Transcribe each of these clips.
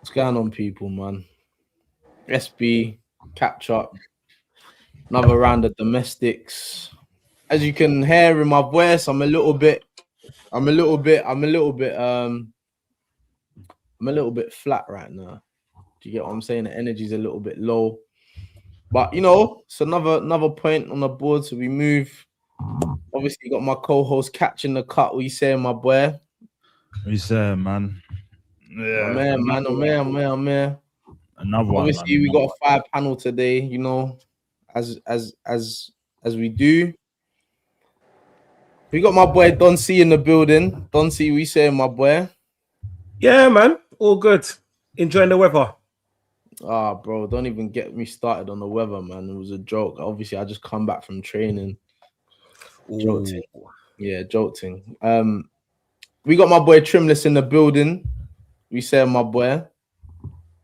What's going on, people, man? SB, catch up. Another round of domestics. As you can hear in my voice, I'm a little bit flat right now. Do you get what I'm saying? The energy's a little bit low. But you know, it's another point on the board, so we move. Obviously, got my co-host catching the cut. What you saying, my boy? He's saying, man. Yeah, man. Another one. Obviously, we got a 5-panel today. You know, as we do. We got my boy Don C in the building. Don C, we saying, my boy? Yeah, man. All good. Enjoying the weather. Ah, bro, don't even get me started on the weather, man. It was a joke. Obviously, I just come back from training. Jolting. Yeah, jolting. We got my boy Trimless in the building. We saying, my boy?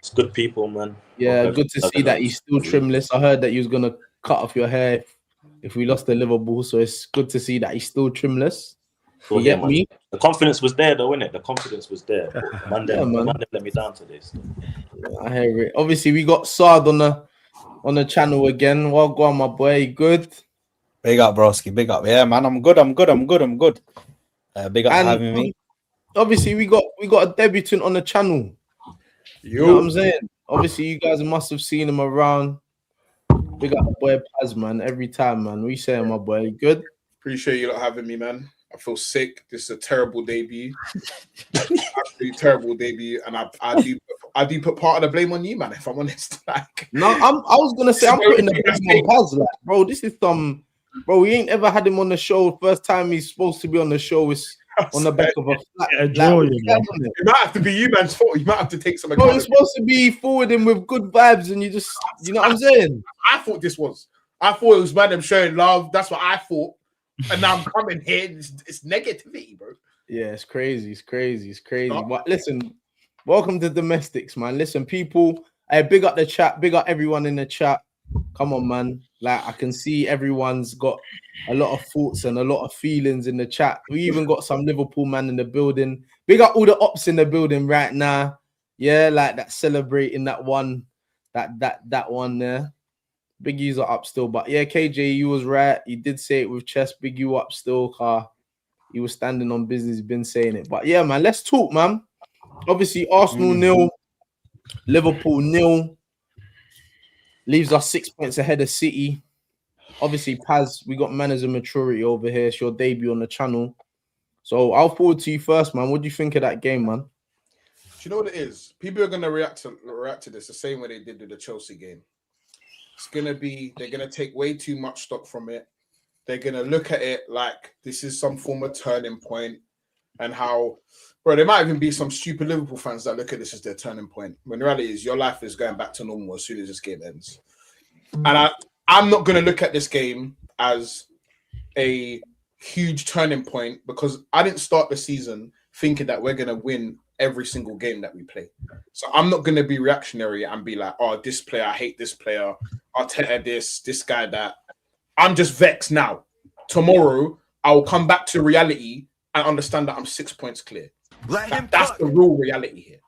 It's good people, man. Yeah, good to see that he's still trimless. I heard that he was gonna cut off your hair if we lost to Liverpool, so it's good to see that he's still trimless. You get me? The confidence was there, though, innit? The confidence was there. Man, let me down today. So. I hear it. Obviously, we got Sard on the channel again. Well, go on, my boy. You good? Big up, broski. Big up. Yeah, man. I'm good. Big up for having me. Obviously, we got a debutant on the channel. You know what I'm saying? Obviously, you guys must have seen him around. Big up, boy Paz, man. Every time, man. We saying, my boy, you good? Appreciate you lot having me, man. I feel sick. This is a terrible debut. Absolutely terrible debut. And I do put part of the blame on you, man, if I'm honest. Like, no, I was gonna say I'm putting the blame on Paz, like, bro. This is bro, we ain't ever had him on the show. First time he's supposed to be on the show is on the back of a flat. It might have to be you, man's fault. You might have to take some. Bro, you're supposed to be forwarding with good vibes, and you know what I'm saying? I thought it was man, them showing love. That's what I thought. And now I'm coming here. It's negativity, bro. Yeah, it's crazy. No. But listen, welcome to Domestics, man. Listen, people, hey, big up the chat, big up everyone in the chat. Come on, man. Like, I can see everyone's got a lot of thoughts and a lot of feelings in the chat. We even got some Liverpool man in the building. Big up all the ops in the building right now. Yeah, like that celebrating that one, that one there. Big U's are up still, but yeah, KJ, you was right. You did say it with chest. Big U up still, car. He was standing on business. Been saying it, but yeah, man. Let's talk, man. Obviously, Arsenal 0, Liverpool 0. Leaves us 6 points ahead of City. Obviously, Paz, we got manners and maturity over here. It's your debut on the channel, so I'll forward to you first, man. What do you think of that game, man? Do you know what it is? People are gonna react to this the same way they did to the Chelsea game. They're gonna take way too much stock from it. They're gonna look at it like this is some form of turning point, and how, bro, there might even be some stupid Liverpool fans that look at this as their turning point. When the reality is your life is going back to normal as soon as this game ends. And I'm not gonna look at this game as a huge turning point because I didn't start the season thinking that we're gonna win every single game that we play. So I'm not going to be reactionary and be like, oh, this player, I hate this player. Arteta this guy that. I'm just vexed now. Tomorrow, I will come back to reality and understand that I'm 6 points clear. That's the real reality here.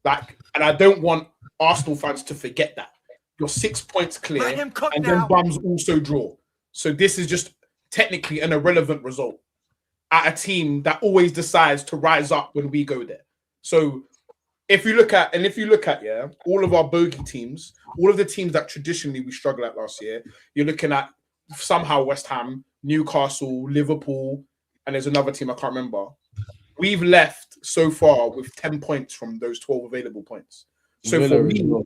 Like, and I don't want Arsenal fans to forget that. You're 6 points clear and then bums also draw. So this is just technically an irrelevant result at a team that always decides to rise up when we go there. So if you look at, yeah, all of our bogey teams, all of the teams that traditionally we struggled at last year, you're looking at somehow West Ham, Newcastle, Liverpool, and there's another team I can't remember. We've left so far with 10 points from those 12 available points. So Villa for as me, well.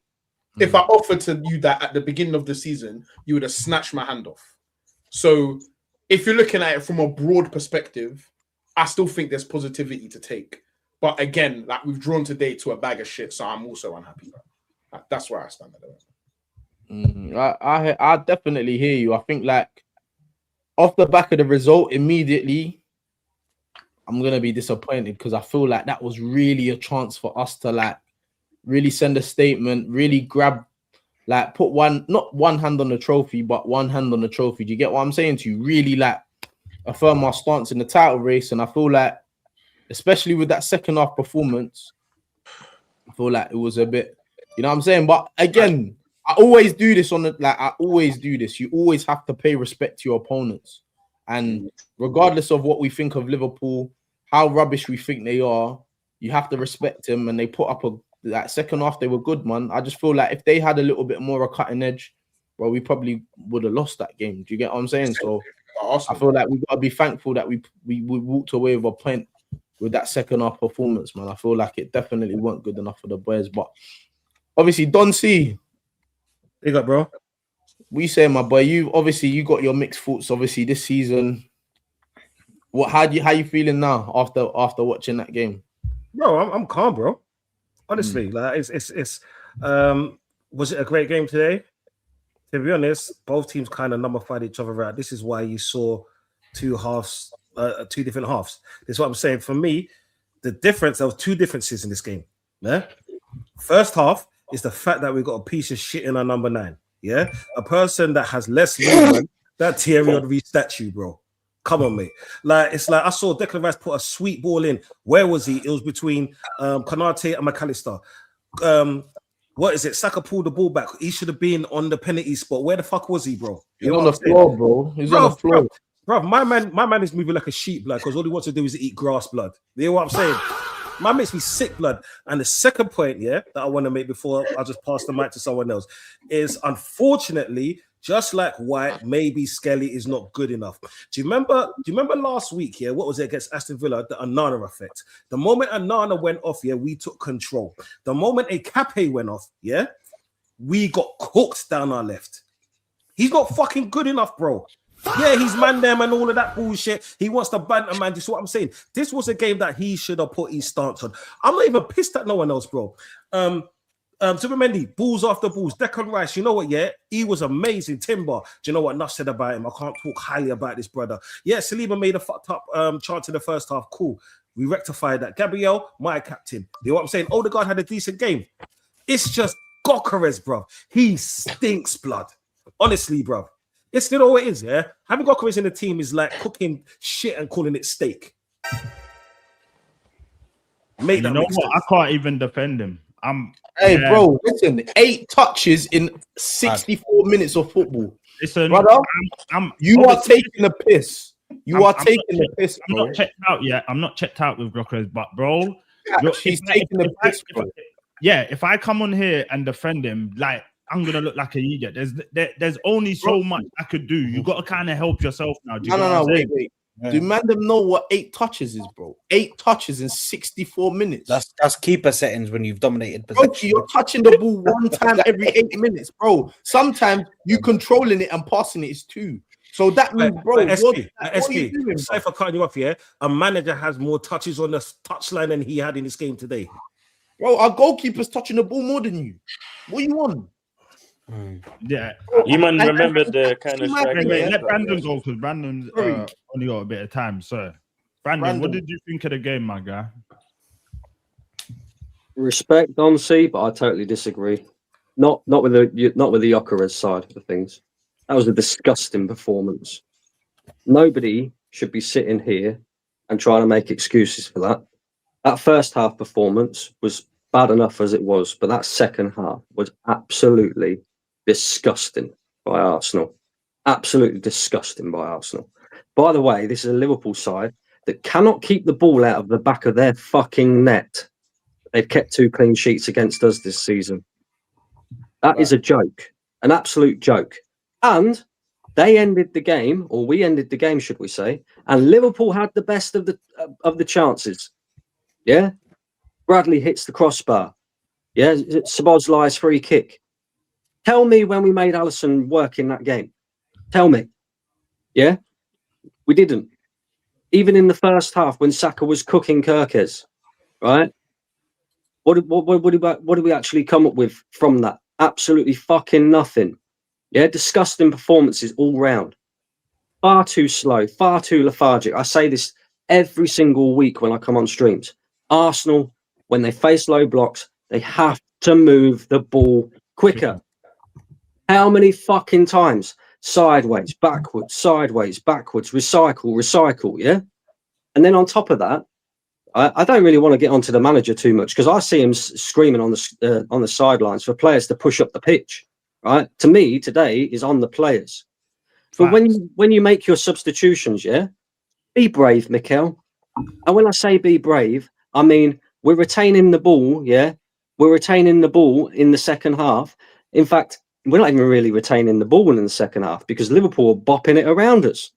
if I offered to you that at the beginning of the season, you would have snatched my hand off. So if you're looking at it from a broad perspective, I still think there's positivity to take. But again, like we've drawn today to a bag of shit, so I'm also unhappy. That's where I stand at the moment. I definitely hear you. I think like off the back of the result, immediately I'm gonna be disappointed because I feel like that was really a chance for us to like really send a statement, really grab, like put not one hand on the trophy, but one hand on the trophy. Do you get what I'm saying to you? Really like affirm our stance in the title race. And I feel like, especially with that second half performance, I feel like it was a bit, you know what I'm saying? But again, I always do this I always do this. You always have to pay respect to your opponents. And regardless of what we think of Liverpool, how rubbish we think they are, you have to respect them. And they put up that second half, they were good, man. I just feel like if they had a little bit more of a cutting edge, well, we probably would have lost that game. Do you get what I'm saying? So I feel like we've got to be thankful that we walked away with a point with that second half performance, man. I feel like it definitely weren't good enough for the boys. But obviously, Don C. Big up, bro. We say, my boy, you got your mixed thoughts, obviously, this season. How you feeling now after watching that game? Bro, I'm calm, bro. Honestly, like it's was it a great game today? To be honest, both teams kind of nullified each other out. This is why you saw two different halves. This is what I'm saying. For me, there was two differences in this game. Yeah. First half is the fact that we got a piece of shit in our number 9. Yeah, a person that has less movement. That Thierry Henry statue, bro. Come on, mate. Like it's like I saw Declan Rice put a sweet ball in. Where was he? It was between Konate and McAllister. What is it? Saka pulled the ball back. He should have been on the penalty spot. Where the fuck was he, bro? He's on the floor, bro. He's on the floor. Bro, my man is moving like a sheep, blood, because all he wants to do is eat grass, blood. You know what I'm saying? Man makes me sick, blood. And the second point, that I want to make before I just pass the mic to someone else is, unfortunately, just like White, maybe Skelly is not good enough. Do you remember last week, what was it against Aston Villa, the Anana effect? The moment Anana went off, we took control. The moment a Kapes went off, we got cooked down our left. He's not fucking good enough, bro. Yeah, he's man them and all of that bullshit. He wants to banter, man. This is what I'm saying. This was a game that he should have put his stance on. I'm not even pissed at no one else, bro. Zubimendi, balls after balls. Declan Rice, you know what, he was amazing. Timber, do you know what Nuff said about him? I can't talk highly about this brother. Yeah, Saliba made a fucked up chance in the first half. Cool. We rectified that. Gabriel, my captain. You know what I'm saying? Odegaard had a decent game. It's just Gokares, bro. He stinks, blood. Honestly, bro. It's still all it is, Having Gokares in the team is like cooking shit and calling it steak. You know what? I can't even defend him. Bro, listen, 8 touches in 64 minutes of football. Listen, brother, you are taking a piss. You are taking the piss, bro. I'm not checked out yet. I'm not checked out with Gokares, but bro, he's taking the piss, bro. If I come on here and defend him, like, I'm gonna look like an idiot. There's only so much I could do. You got to kind of help yourself now. No, wait. Do man them know what 8 touches is, bro? 8 touches in 64 minutes. That's keeper settings when you've dominated possession. Bro, you're touching the ball one time every 8 minutes, bro. Sometimes you controlling it and passing it is 2. So that means, bro, SP, sorry for cutting you off, a manager has more touches on the touchline than he had in this game today. Bro, our goalkeeper's touching the ball more than you. What are you on? Yeah, you man remember the kind of let Brandon go, because Brandon's only got a bit of time. So, Brandon, what did you think of the game, my guy? Respect Don C, but I totally disagree. Not with the Jokeres side of the things. That was a disgusting performance. Nobody should be sitting here and trying to make excuses for that. That first half performance was bad enough as it was, but that second half was absolutely disgusting by Arsenal. Absolutely disgusting by Arsenal. By the way, this is a Liverpool side that cannot keep the ball out of the back of their fucking net. They've kept 2 clean sheets against us this season. That is a joke, an absolute joke. And they ended the game, or we ended the game, should we say? And Liverpool had the best of the chances. Yeah, Bradley hits the crossbar. Yeah, Szoboszlai's free kick. Tell me when we made Alisson work in that game. Tell me. Yeah, we didn't. Even in the first half when Saka was cooking Kirkes, right? What did we actually come up with from that? Absolutely fucking nothing. Yeah, disgusting performances all round. Far too slow, far too lethargic. I say this every single week when I come on streams. Arsenal, when they face low blocks, they have to move the ball quicker. How many fucking times? Sideways, backwards, recycle, yeah? And then on top of that, I don't really want to get onto the manager too much because I see him screaming on the sidelines for players to push up the pitch, right? To me, today is on the players. But when you make your substitutions, yeah, be brave, Mikel. And when I say be brave, I mean we're retaining the ball, yeah? We're retaining the ball in the second half. In fact, we're not even really retaining the ball in the second half because Liverpool are bopping it around us.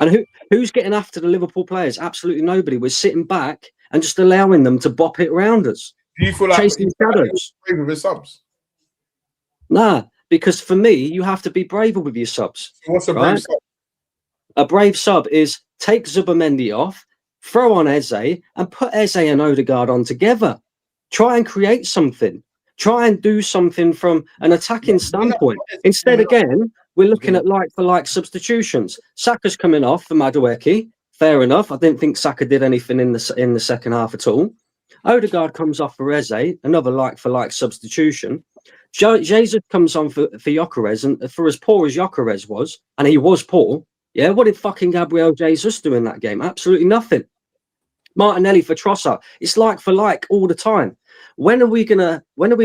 And who's getting after the Liverpool players? Absolutely nobody. We're sitting back and just allowing them to bop it around us. Do you feel like chasing shadows? Brave with his subs? Nah, because for me, you have to be braver with your subs. So what's a brave sub? A brave sub is take Zubimendi off, throw on Eze, and put Eze and Odegaard on together. Try and create something. Try and do something from an attacking standpoint. Instead, again, we're looking at like-for-like substitutions. Saka's coming off for Madueke. Fair enough. I didn't think Saka did anything in the second half at all. Odegaard comes off for Eze, another like-for-like substitution. Jesus comes on for Gyökeres, and for as poor as Gyökeres was, and he was poor, yeah, what did fucking Gabriel Jesus do in that game? Absolutely nothing. Martinelli for Trossard. It's like for like all the time. When are we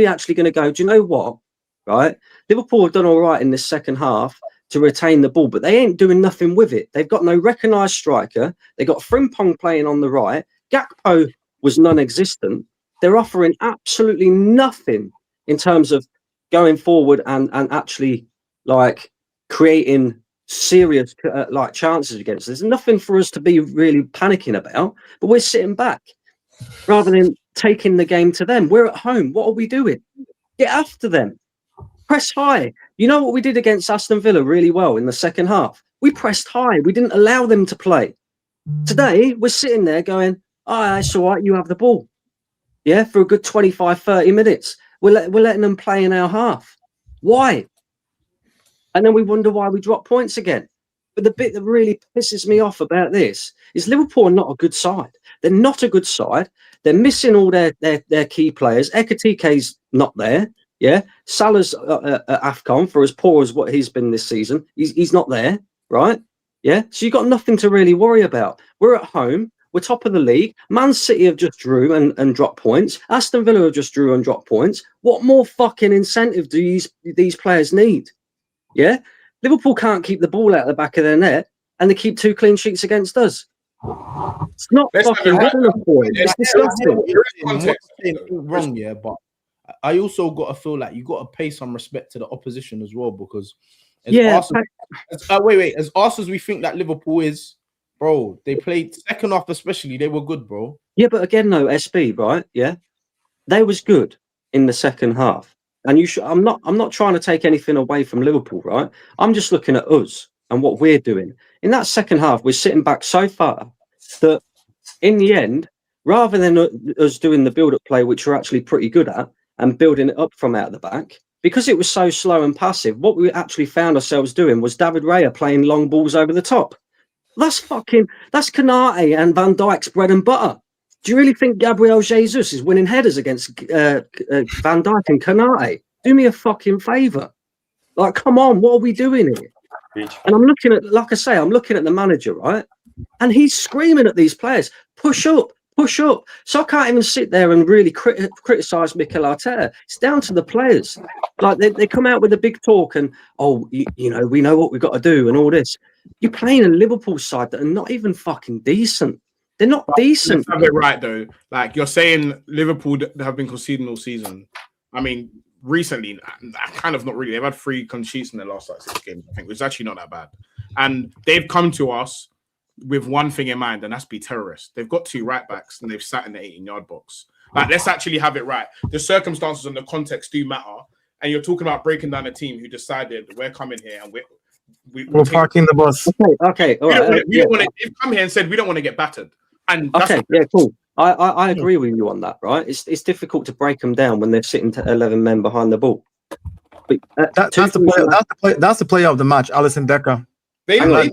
actually gonna go? Do you know what? Right, Liverpool have done all right in this second half to retain the ball, but they ain't doing nothing with it. They've got no recognised striker. They got Frimpong playing on the right. Gakpo was non-existent. They're offering absolutely nothing in terms of going forward and actually like creating serious like chances against. There's nothing for us to be really panicking about, but we're sitting back rather than taking the game to them. We're at home. What are we doing? Get after them. Press high. You know what we did against Aston Villa really well in the second half? We pressed high. We didn't allow them to play. Today, we're sitting there going, oh, it's all right, you have the ball. Yeah, for a good 25, 30 minutes. We're letting them play in our half. Why? And then we wonder why we drop points again. But the bit that really pisses me off about this is Liverpool are not a good side. They're not a good side. They're missing all their key players. Ekatike's not there. Yeah, Salah's at AFCON for as poor as what he's been this season. He's not there, right? Yeah, so you've got nothing to really worry about. We're at home. We're top of the league. Man City have just drew and dropped points. Aston Villa have just drew and dropped points. What more fucking incentive do these players need? Yeah, Liverpool can't keep the ball out of the back of their net, and they keep 2 clean sheets against us. It's not fucking good enough for it. It's disgusting. Wrong, yeah, but I also got to feel like you got to pay some respect to the opposition as well, because as arse as we think that Liverpool is, bro, they played second half especially, they were good, bro. Yeah, but again, no, SB, right? Yeah, they was good in the second half, and you should. I'm not trying to take anything away from Liverpool, right? I'm just looking at us and what we're doing in that second half. We're sitting back so far that in the end, rather than us doing the build-up play, which we're actually pretty good at, and building it up from out the back, because it was so slow and passive, what we actually found ourselves doing was David Raya playing long balls over the top. That's Konate and Van Dijk's bread and butter. Do you really think Gabriel Jesus is winning headers against Van Dijk and Konate? Do me a fucking favour. Like, come on, what are we doing here? And I'm looking at, like I say, I'm looking at the manager, right? And he's screaming at these players, push up, push up. So I can't even sit there and really criticise Mikel Arteta. It's down to the players. Like, they come out with a big talk and, you know, we know what we've got to do and all this. You're playing a Liverpool side that are not even fucking decent. They're not decent. Let's have it right, though. Like, you're saying Liverpool have been conceding all season. I mean, recently, kind of not really. They've had 3 clean sheets in their last 6 games, I think, which is actually not that bad. And they've come to us with one thing in mind, and that's be terrorists. They've got 2 right backs, and they've sat in the 18-yard box. Like, let's actually have it right. The circumstances and the context do matter. And you're talking about breaking down a team who decided we're coming here and we're parking the bus. Okay, all right. We don't want to. They've come here and said we don't want to get battered. And that's cool. I agree with you on that, right? It's difficult to break them down when they're sitting to 11 men behind the ball. But, that's the player of the match, Alisson Becker. And when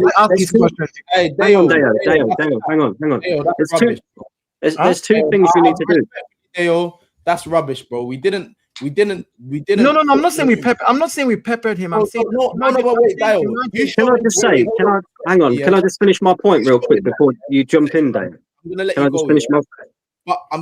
we ask these questions, hey, Dayo, hang on. There's two things you need to do. Dayo, that's rubbish, bro. We didn't. No. I'm not saying we peppered him. I'm saying no. But wait, Dayo. Can I just say? Hang on? Can I just finish my point real quick before you jump in, Dayo? I'm gonna let Can you I just go, finish my?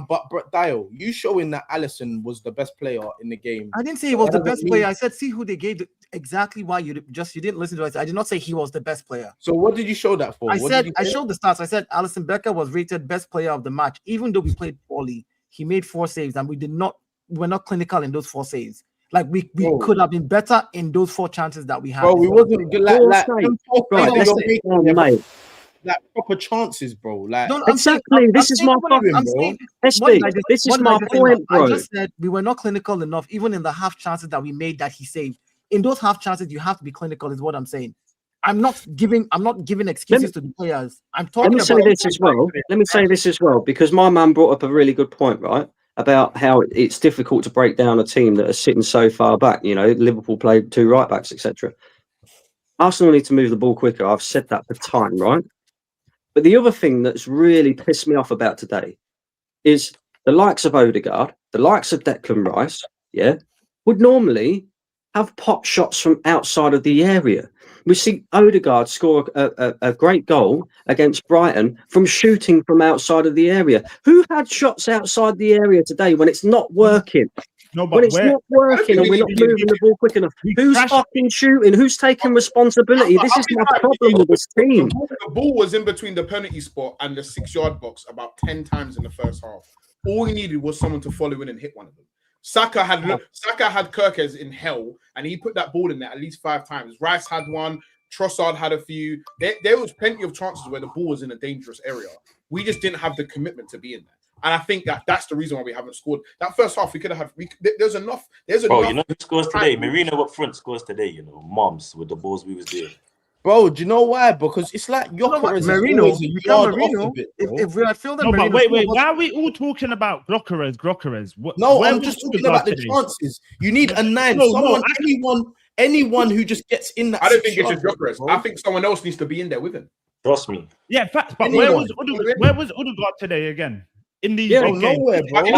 But Dayo, you showing that Alisson was the best player in the game. I didn't say he was the best player. I said see who they gave exactly why you didn't listen to us. I did not say he was the best player. So what did you show that for? I showed the stats. I said Alisson Becker was rated best player of the match, even though we played poorly. He made 4 saves, and we're not clinical in those 4 saves. Like we could have been better in those 4 chances that we had. Bro, we wasn't good. Like proper chances, bro. Like exactly. This is my point, This is my point, bro. I just said we were not clinical enough, even in the half chances that we made that he saved. In those half chances, you have to be clinical, is what I'm saying. I'm not giving excuses to the players. I'm talking about. Let me say this as well, because my man brought up a really good point, right? About how it's difficult to break down a team that are sitting so far back. You know, Liverpool played 2 right backs, etc. Arsenal need to move the ball quicker. I've said that for time, right? But the other thing that's really pissed me off about today is the likes of Odegaard, the likes of Declan Rice, would normally have pot shots from outside of the area. We see Odegaard score a great goal against Brighton from shooting from outside of the area. Who had shots outside the area today when it's not working? No, but when it's not working and we're not moving the ball quick enough, who's fucking shooting? Who's taking responsibility? This is my problem with this team. The ball was in between the penalty spot and the 6-yard box about 10 times in the first half. All he needed was someone to follow in and hit one of them. Saka had Kirkes in hell, and he put that ball in there at least 5 times. Rice had one. Trossard had a few. There was plenty of chances where the ball was in a dangerous area. We just didn't have the commitment to be in there. And I think that's the reason why we haven't scored. That first half, we could have had. There's enough. Bro, you know who scores today? Marino up front scores today. You know, moms with the balls we was doing. Bro, do you know why? Because it's like Marino. If we had filled but wait. Why are we all talking about Grokeres? I'm just talking about the chances. You need a 9. Anyone who just gets in that. I don't think it's just Grokeres. I think someone else needs to be in there with him. Trust me. Yeah, facts. But where was Odegaard today again? In these nowhere, bro. And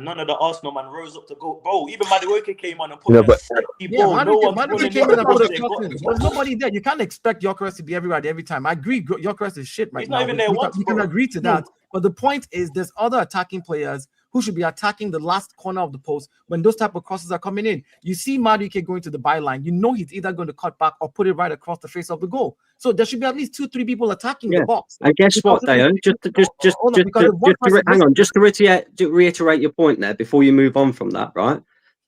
none of the Arsenal man rose up to go. Bro, even Madueke came on and put Madueke came in and put there's nobody there. You can't expect Gyökeres to be everywhere every time. I agree, Gyökeres is shit right now. Not even there once, we can agree to that. But the point is, there's other attacking players who should be attacking the last corner of the post when those type of crosses are coming in. You see Madueke going to the byline. You know he's either going to cut back or put it right across the face of the goal. So there should be at least 2-3 people attacking the box. And guess what, Dayo? Just to reiterate your point there before you move on from that, right?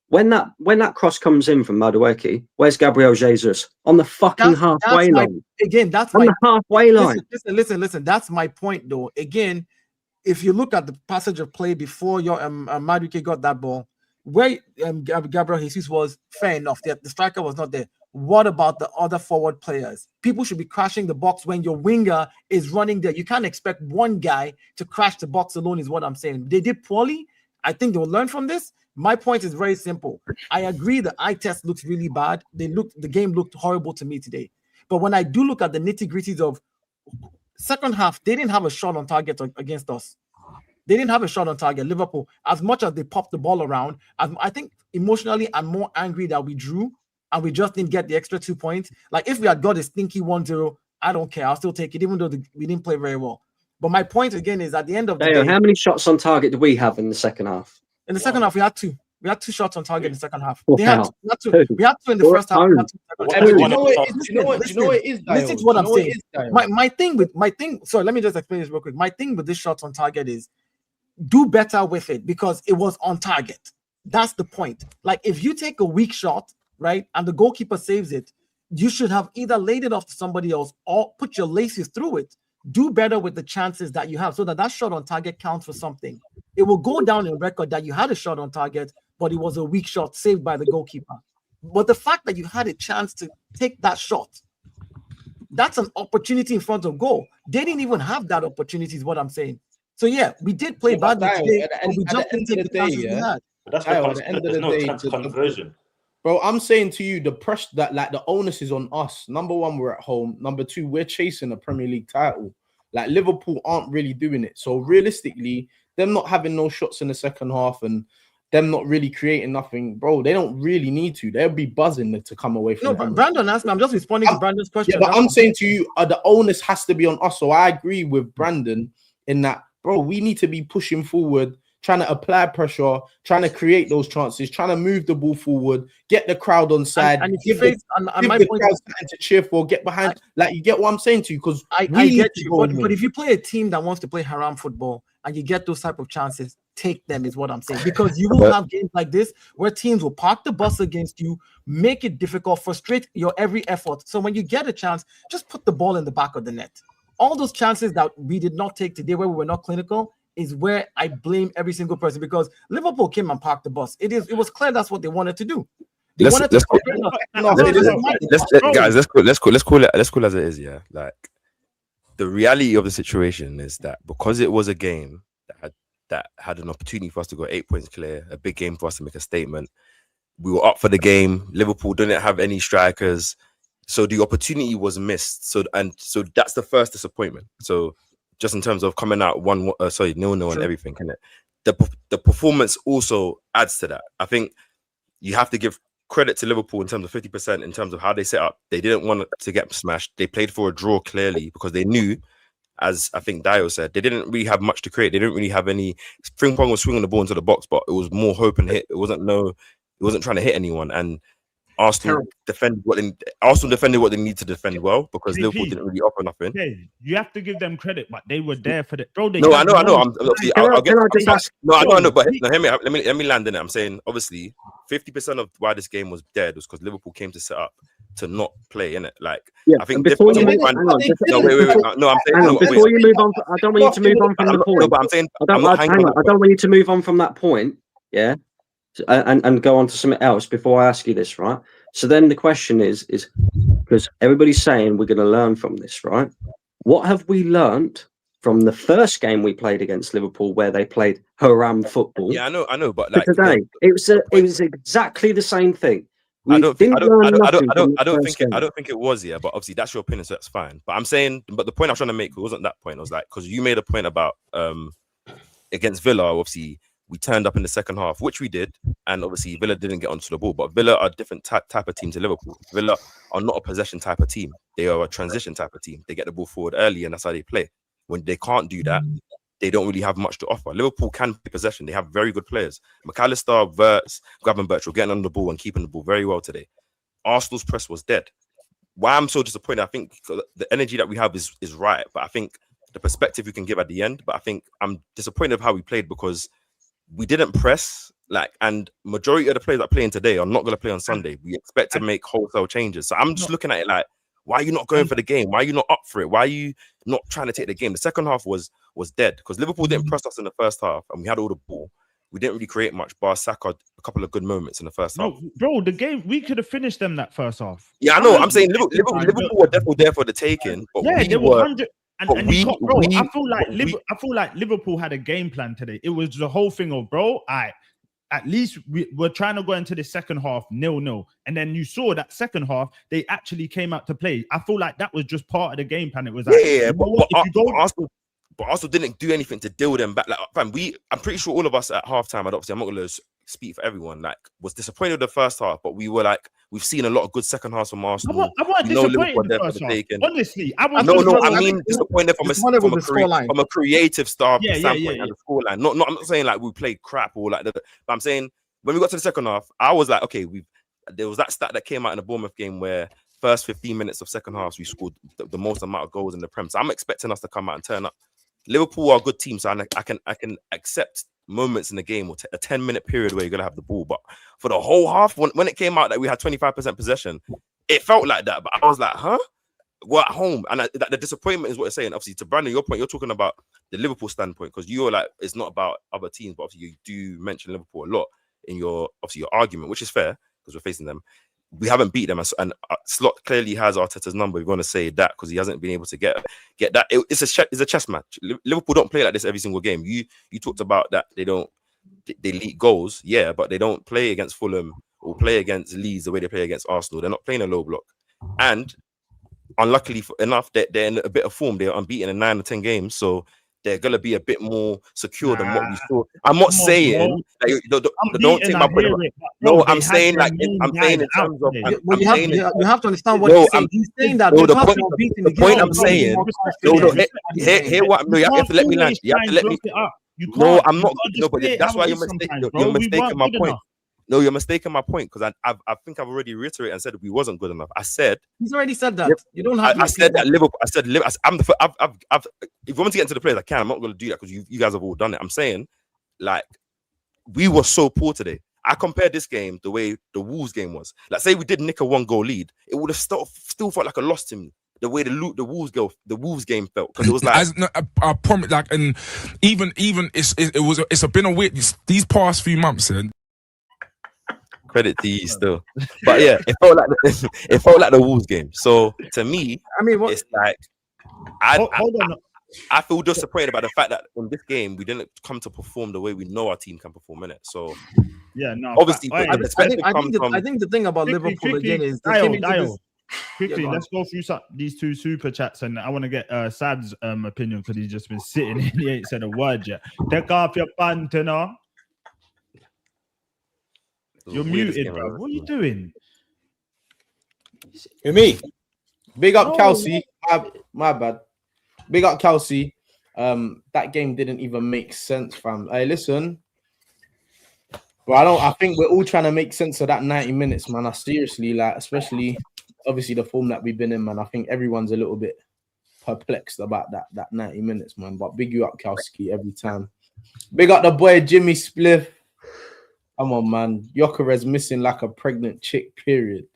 When that cross comes in from Madueke, where's Gabriel Jesus? On the fucking halfway line. That's on the halfway line. Listen. That's my point, though. Again, if you look at the passage of play before your Madueke got that ball, where Gabriel Jesus was, fair enough. The striker was not there. What about the other forward players? People should be crashing the box when your winger is running there. You can't expect one guy to crash the box alone, is what I'm saying. They did poorly. I think they will learn from this. My point is very simple. I agree the eye test looks really bad. The game looked horrible to me today. But when I do look at the nitty-gritties of second half, they didn't have a shot on target against us. They didn't have a shot on target. Liverpool, as much as they popped the ball around, I think emotionally I'm more angry that we drew and we just didn't get the extra 2 points. Like if we had got a stinky 1-0, I don't care. I'll still take it, even though we didn't play very well. But my point again is at the end of the day, how many shots on target did we have in the second half? In the second half, we had 2. We had 2 shots on target in the second half. We had 2. We had 2 in the first half. Do you know what it is? Listen to what I'm saying. My thing. Sorry, let me just explain this real quick. My thing with this shots on target is do better with it because it was on target. That's the point. Like if you take a weak shot, right, and the goalkeeper saves it, you should have either laid it off to somebody else or put your laces through it. do better with the chances that you have so that shot on target counts for something. It will go down in record that you had a shot on target, but it was a weak shot saved by the goalkeeper. But the fact that you had a chance to take that shot, that's an opportunity in front of goal. They didn't even have that opportunity, is what I'm saying. So yeah, we did play badly today, but we just didn't take the chances we had. But that's At because the end of there's the no day, chance of conversion. Bro, I'm saying to you, the pressure that like the onus is on us. Number one, we're at home. Number two, we're chasing a Premier League title. Like Liverpool aren't really doing it. So realistically, them not having no shots in the second half and them not really creating nothing, bro, they don't really need to. They'll be buzzing to come away from. No, but Brandon asked me. I'm just responding to Brandon's question. Yeah, but I'm saying to you, the onus has to be on us. So I agree with Brandon in that, bro, we need to be pushing forward, trying to apply pressure, trying to create those chances, trying to move the ball forward, get the crowd on side, and if you face, my point is to cheer for, get behind. Like you get what I'm saying to you, because I get you. But if you play a team that wants to play haram football and you get those type of chances, take them is what I'm saying. Because you will have games like this where teams will park the bus against you, make it difficult, frustrate your every effort. So when you get a chance, just put the ball in the back of the net. All those chances that we did not take today, where we were not clinical, is where I blame every single person, because Liverpool came and parked the bus. It was clear that's what they wanted to do. Guys, let's call it as it is. Yeah, like the reality of the situation is that because it was a game that had an opportunity for us to go 8 points clear, a big game for us to make a statement. We were up for the game. Liverpool didn't have any strikers, so the opportunity was missed. So that's the first disappointment. So just in terms of coming out 0-0 and everything, can it? The performance also adds to that. I think you have to give credit to Liverpool in terms of 50%, in terms of how they set up. They didn't want to get smashed. They played for a draw clearly because they knew, as I think Dayo said, they didn't really have much to create. They didn't really have any. Frimpong was swinging the ball into the box, but it was more hope and hit. It wasn't trying to hit anyone. And Arsenal defended what they need to defend well, because Liverpool didn't really offer nothing. Okay, you have to give them credit, but they were there for the. Bro, I know. But let me land in it. I'm saying obviously 50% of why this game was dead was because Liverpool came to set up to not play in it. Like I think before you move on, before you move on, I don't want you to move on from the point. No, but I'm saying I don't want you to move on from that point. Yeah. And go on to something else before I ask you this, right? So then the question is because everybody's saying we're going to learn from this, right? What have we learned from the first game we played against Liverpool, where they played haram football? Yeah, I know, but like today, it was exactly the same thing. I don't think it was, yeah, but obviously that's your opinion, so that's fine. But I'm saying, but the point I was trying to make wasn't that point. It was like, because you made a point about against Villa, obviously. We turned up in the second half, which we did, and obviously Villa didn't get onto the ball. But Villa are a different type of team to Liverpool. Villa are not a possession type of team. They are a transition type of team. They get the ball forward early, and that's how they play. When they can't do that, they don't really have much to offer. Liverpool can play possession. They have very good players. McAllister, Wirtz, Gravenberch were getting on the ball and keeping the ball very well today. Arsenal's press was dead. Why I'm so disappointed, I think the energy that we have is right, but I think the perspective we can give at the end. But I think I'm disappointed of how we played, because we didn't press, and majority of the players that are playing today are not going to play on Sunday. We expect to make wholesale changes. So I'm just looking at it like, why are you not going for the game? Why are you not up for it? Why are you not trying to take the game? The second half was dead, because Liverpool didn't press us in the first half, and we had all the ball. We didn't really create much, bar Saka a couple of good moments in the first half. Bro, the game, we could have finished them that first half. Yeah, I know. I'm saying Liverpool were definitely there for the taking, but yeah, they were 100. I feel like Liverpool had a game plan today. It was the whole thing of, bro, at least we're trying to go into the second half 0-0, and then you saw that second half they actually came out to play. I feel like that was just part of the game plan. It was like, but Arsenal didn't do anything to deal them back. Like, fam, I'm pretty sure all of us at halftime, and obviously I'm not going to speak for everyone, like, was disappointed with the first half, but we were like, we've seen a lot of good second halves from Arsenal. I wasn't disappointed in the first half. Honestly, I was disappointed from a creative standpoint and the scoreline. I'm not saying like we played crap or like that, but I'm saying when we got to the second half, I was like, okay, there was that stat that came out in the Bournemouth game where first 15 minutes of second half we scored the most amount of goals in the Prem. So I'm expecting us to come out and turn up. Liverpool are a good team, so I can accept moments in the game or a 10-minute period where you're gonna have the ball. But for the whole half, when it came out that we had 25% possession, it felt like that. But I was like, huh? we're at home, and the disappointment is what you're saying. Obviously, to Brandon, your point, you're talking about the Liverpool standpoint because you're like, it's not about other teams, but obviously you do mention Liverpool a lot in your argument, which is fair because we're facing them. We haven't beat them, and Slot clearly has Arteta's number. We're going to say that because he hasn't been able to get that. It's a chess match. Liverpool don't play like this every single game. You talked about that they leak goals, yeah, but they don't play against Fulham or play against Leeds the way they play against Arsenal. They're not playing a low block, and unluckily enough, they're in a bit of form. They're unbeaten in 9 or 10 games, so they're gonna be a bit more secure than what we saw. I'm not saying don't take my point. No, I'm saying like I'm saying in terms of. You have to understand what he's saying. He's saying that the point I'm saying. Hear what you have to let me land. You have to let me. No, I'm not. No, but that's why you're mistaken. You're mistaking my point. No, you're mistaken my point because I think I've already reiterated and said we wasn't good enough. I said he's already said that. You don't have. I said that Liverpool. I said Liverpool. If you want me to get into the players, I can. I'm not going to do that because you guys have all done it. I'm saying, like, we were so poor today. I compared this game the way the Wolves game was. Like, say we did nick a 1-goal lead, it would have still felt like a loss to me. The way the Wolves game felt because it was like I promise. Like, and even it's been a weird these past few months. Credit to you still, but yeah, it felt like the Wolves game. So to me, I mean, it's like I feel disappointed about the fact that in this game we didn't come to perform the way we know our team can perform in it. So yeah, no, obviously, I think the thing about Liverpool again is Dayo. Quickly, let's go through these 2 super chats, and I want to get Sad's opinion because he's just been sitting and he ain't said a word yet. Take off your pants, now. You're muted, bro. What are you doing? You me? Big up Kelsey. My bad. Big up Kelsey. That game didn't even make sense, fam. Hey, listen. Well, I think we're all trying to make sense of that 90 minutes, man. I seriously, like, especially obviously the form that we've been in, man. I think everyone's a little bit perplexed about that 90 minutes, man. But big you up, Kelsey, every time. Big up the boy Jimmy Spliff. Come on, man. Yokeres missing like a pregnant chick, period.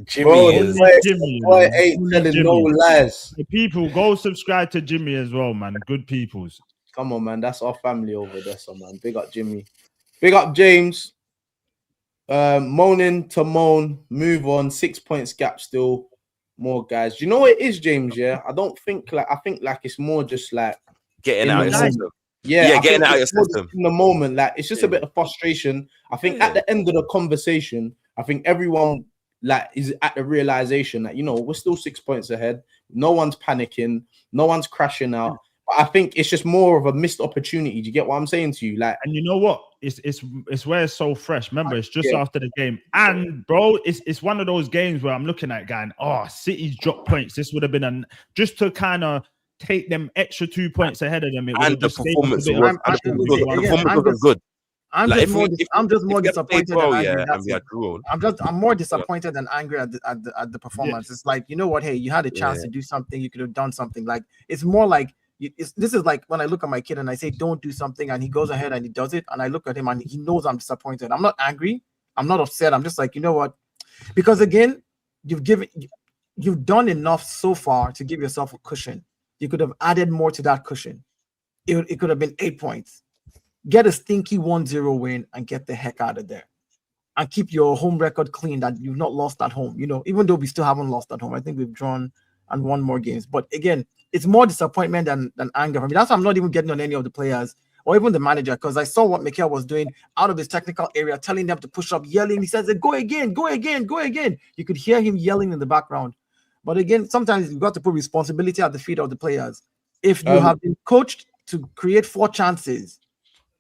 Jimmy ain't telling no lies. The people, go subscribe to Jimmy as well, man. Good peoples. Come on, man. That's our family over there, so man. Big up Jimmy. Big up James. Moaning to moan. Move on. 6 points gap still. More guys. Do you know what it is, James? Yeah. I think it's more just like getting out of your system. Yeah, getting out of your system in the moment. Like it's just a bit of frustration. I think at the end of the conversation, I think everyone like is at the realization that we're still 6 points ahead. No one's panicking. No one's crashing out. But I think it's just more of a missed opportunity. Do you get what I'm saying to you? Like, and you know what? It's where it's so fresh. Remember, it's just after the game, and bro, it's one of those games where I'm looking at going, City's dropped points. This would have been just to kind of take them extra 2 points ahead of them. And the performance was good. I'm just more disappointed and angry at the performance. It's like, you know what? Hey, you had a chance to do something. You could have done something. Like it's more like this is like when I look at my kid and I say don't do something and he goes ahead and he does it, and I look at him and he knows I'm disappointed. I'm not angry. I'm not upset. I'm just like, you know what? Because again, you've done enough so far to give yourself a cushion. You could have added more to that cushion. It could have been 8 points. Get a stinky 1-0 win and get the heck out of there. And keep your home record clean that you've not lost at home. Even though we still haven't lost at home. I think we've drawn and won more games. But again, it's more disappointment than anger for me. That's why I'm not even getting on any of the players or even the manager, because I saw what Mikel was doing out of his technical area, telling them to push up, yelling. He says, go again, go again, go again. You could hear him yelling in the background. But again, sometimes you've got to put responsibility at the feet of the players. If you have been coached to create 4 chances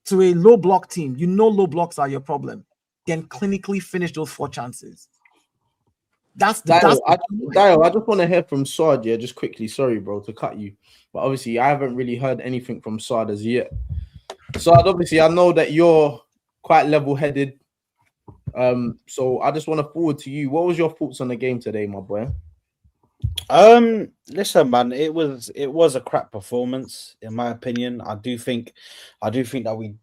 to a low block team, low blocks are your problem, then clinically finish those 4 chances. Dayo, I just want to hear from Saad, just quickly. Sorry, bro, to cut you. But obviously, I haven't really heard anything from Saad as yet. Saad, obviously, I know that you're quite level-headed. So I just want to forward to you. What was your thoughts on the game today, my boy? Listen, man, it was a crap performance in my opinion. I do think that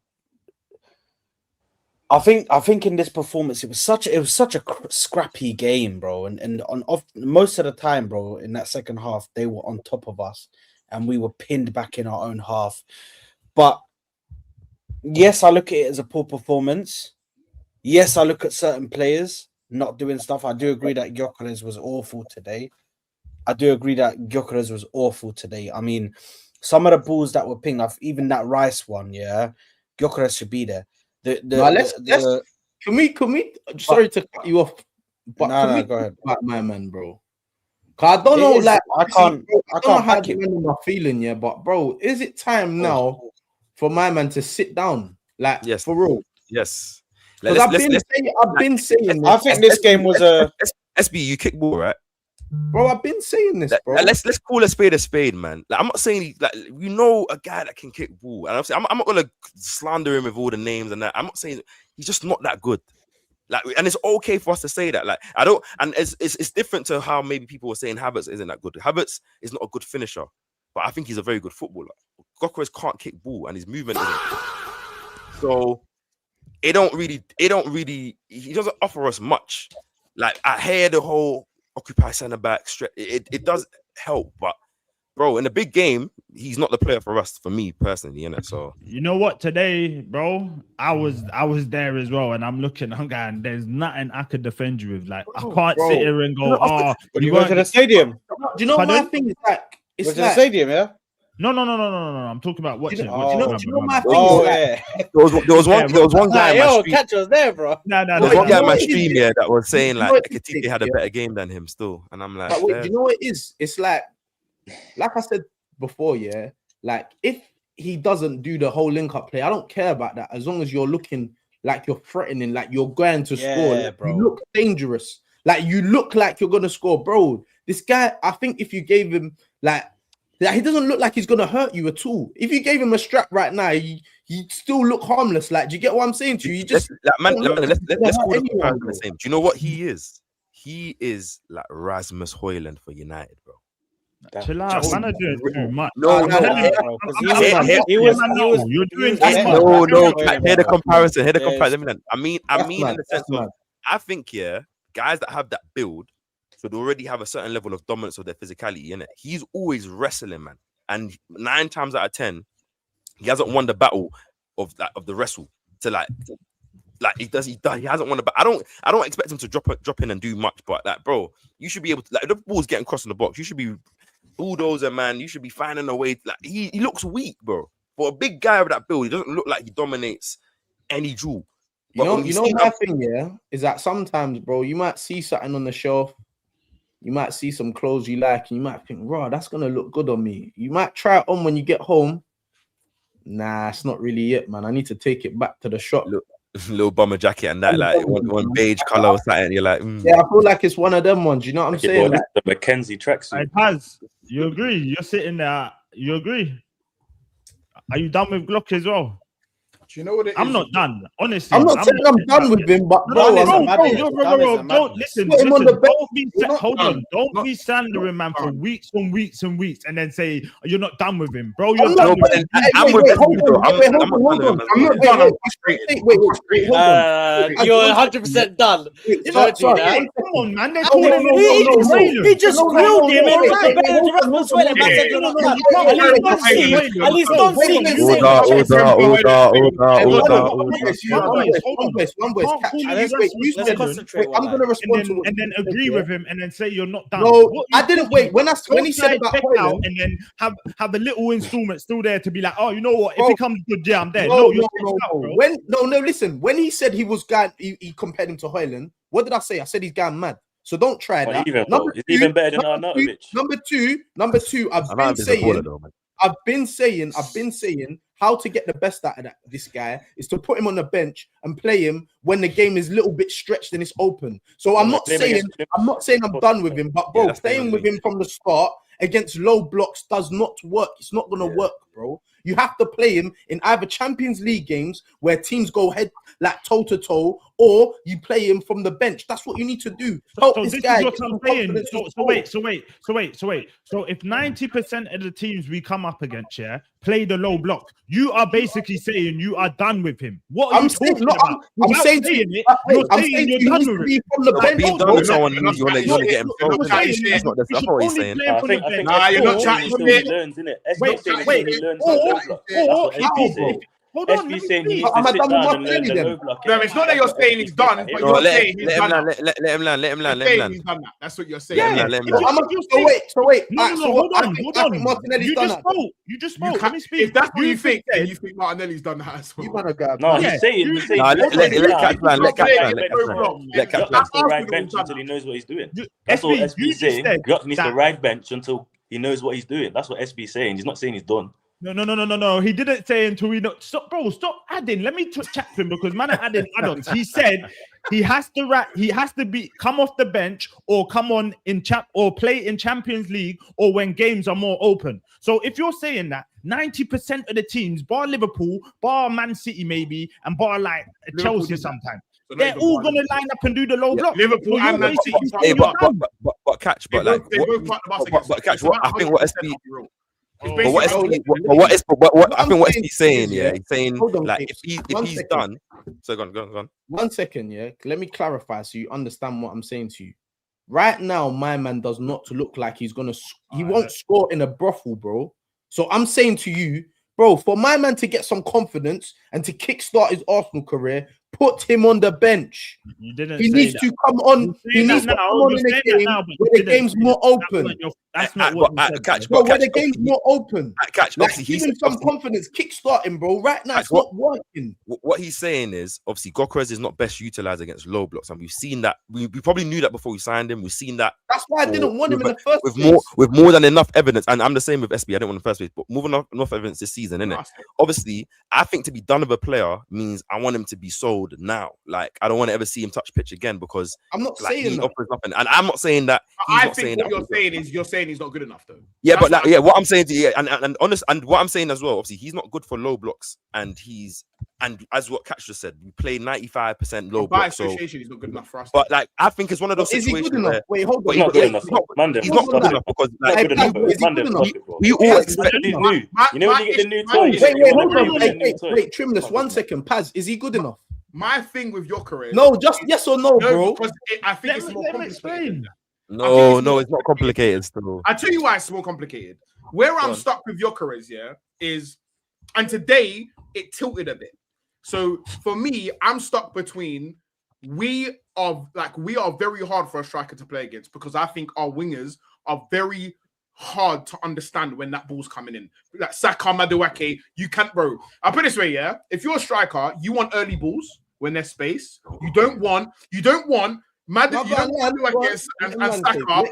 I think in this performance, it was such a scrappy game, bro. And most of the time, bro, in that second half, they were on top of us, and we were pinned back in our own half. But yes, I look at it as a poor performance. Yes, I look at certain players not doing stuff. I do agree that Gyökeres was awful today. I mean, some of the balls that were pinged off, even that Rice one, yeah, Gyökeres should be there. Can we? Sorry to cut you off, but can we go ahead about my man, bro? Cause I don't know, like I can't have my feeling, yeah. But bro, is it time now for my man to sit down? Like, yes, for real. Yes. Because I've been saying. I think this game was a SB. You kick ball, right? Bro, I've been saying this, bro. Let's call a spade, man. Like, I'm not saying like you know a guy that can kick ball, and I'm not gonna slander him with all the names and that. I'm not saying he's just not that good. Like, and it's okay for us to say that. Like, I don't, and it's different to how maybe people were saying Havertz isn't that good. Havertz is not a good finisher, but I think he's a very good footballer. Gyökeres can't kick ball, and his movement isn't good. So it don't really. He doesn't offer us much. Like, I hear the whole occupy centre back. It does help, but bro, in a big game, he's not the player for us. For me personally, innit? So you know what? Today, bro, I was there as well, and I'm looking. I'm going. There's nothing I could defend you with. Like, I can't sit here and go, When you go to the stadium, do you know my thing is like? It's to the stadium, yeah. No. I'm talking about watching. Do you know my thing? Yeah. There was one guy. Yo, catch us there, bro. No. There was one guy on my stream here that was saying like Ekitike had a better game than him still, and I'm like, but wait, do you know what it is? It's like I said before, yeah. Like, if he doesn't do the whole link-up play, I don't care about that. As long as you're looking like you're threatening, like you're going to score, like, bro. You look dangerous. Like, you look like you're gonna score, bro. This guy, I think if you gave him like he doesn't look like he's gonna hurt you at all. If you gave him a strap right now, he still look harmless. Like, do you get what I'm saying to you? You just let's call the comparison the same. Do you know what he is? He is like Rasmus Højlund for United, bro. Chill out, man. I do too much. No. You're doing no. Hear the comparison. I mean, in the sense of, I think guys that have that build should already have a certain level of dominance of their physicality in it. He's always wrestling, man, and 9 times out of 10, he hasn't won the battle of the wrestle. To like he hasn't won the battle. I don't expect him to drop in and do much, but like, bro, you should be able to, like, the ball's getting crossed in the box. You should be bulldozer, man. You should be finding a way. Like, he looks weak, bro. For a big guy with that build, he doesn't look like he dominates any duel. You know my thing, is that sometimes, bro, you might see something on the shelf. You might see some clothes you like, and you might think, "Raw, that's gonna look good on me." You might try it on when you get home. Nah, it's not really it, man. I need to take it back to the shop. Little bomber jacket and that, like one beige color or something. You're like, yeah, I feel like it's one of them ones. You know what I'm saying? Like, the Mackenzie tracksuit. It has. You agree? You're sitting there. You agree? Are you done with Glock as well? Do you know what it is? I'm not done. Honestly, I'm not saying I'm done with him, but bro, don't listen. Hold on. Don't be slandering man for weeks and weeks and weeks, and then say you're not done with him, bro. You're done with him. I'm not done. You're 100% done. Come on, man. They're calling he just grilled him and compared to Rasmus Højlund. Man said you're not done. At least don't see. I'm gonna respond to and then agree with him and then say you're not done. No, I didn't wait. When he said about Højlund, and then have the little installment still there to be like, oh, you know what? If it comes good, yeah, I'm there. Listen. When he said he was guy, he compared him to Højlund. What did I say? I said he's going mad. So don't try that. He's even better than Arnautovic. Number two. I've been saying how to get the best out of this guy is to put him on the bench and play him when the game is a little bit stretched and it's open. So I'm not saying I'm done with him, but bro, playing with him from the start against low blocks does not work. It's not gonna work, bro. You have to play him in either Champions League games where teams go head like toe to toe, or you play him from the bench. That's what you need to do. Help So this this guy. is what get I'm some saying. confidence So to score. wait. So if 90% of the teams we come up against, play the low block, you are basically saying you are done with him. What are you talking about? I'm saying to you, you're saying you're done with him. From the But bench. being done with someone means you want to get him I'm focused. saying That's not that's what he's saying. I think you're not chatting he learns, innit? Wait, he learns the low block. That's what SB saying. Hold on. SB saying he needs to sit down and learn the low block. No, it's not that you're saying he's done, but you're saying he's done. Let him land. He's done that. That's what you're saying. Yeah. Let him land. So wait. No, hold on. Martinelli's You done just that. spoke. You just spoke. Let me speak. If that's what you think, then you think Martinelli's done that as well. You wanna go? No, he's saying. Let Kapes land. Let Kapes the right bench until he knows what he's doing. That's all SB saying. Gok needs the right bench until he knows what he's doing. That's what SB saying. He's not saying he's done. No. He didn't say until we know. Stop, bro. Stop adding. Let me chat to him because man are adding add-ons. He said he has to come off the bench or come on or play in Champions League or when games are more open. So if you're saying that 90% of the teams, bar Liverpool, bar Man City maybe, and bar like Chelsea sometimes, they're all gonna line up and do the low block. Liverpool and Man City. But catch what I think what SB. But what SB's saying, he's saying like if he's done. So go on. 1 second, let me clarify so you understand what I'm saying to you. Right now, my man does not look like he won't score in a brothel, bro. So I'm saying to you, bro, for my man to get some confidence and to kickstart his Arsenal career, put him on the bench. You didn't. He needs to come on. He needs to come on in a game where the game's more open. That's not what where the game's more open. Obviously, give him some confidence. Kickstart him, bro. Right now, it's not working. What he's saying is, obviously, Gyökeres is not best utilized against low blocks, and we've seen that. We probably knew that before we signed him. We've seen that. That's why I didn't want him in the first place. With more than enough evidence, and I'm the same with SB. I didn't want him in the first place, but more than enough evidence this season, innit? Obviously, I think to be done with a player means I want him to be sold now. Like, I don't want to ever see him touch pitch again because I'm not like, saying he that. offers nothing, and I'm not saying that. I think what you're saying is not good enough, though. Yeah, but what I'm saying to you, and honest, and what I'm saying as well, obviously, he's not good for low blocks, and as what Catch just said, we play 95% low blocks. So he's not good enough for us. But like, I think it's one of those situations. Is he good enough? Wait, hold on. He's not good enough. He's not good enough because we all expect. You know when you get the new toy. Wait, hold on. Wait, Trimless. 1 second, Paz. Is he good enough? My thing with Gyökeres. No, just yes or no, bro. Because I think it's more complicated. No, it's not complicated still. I tell you why it's more complicated. Where I'm stuck with Gyökeres, is, and today it tilted a bit. So for me, I'm stuck between we are very hard for a striker to play against because I think our wingers are very hard to understand when that ball's coming in. Like Saka, Madueke, you can't, bro. I'll put it this way, if you're a striker, you want early balls when there's space. You don't want Madueke and Saka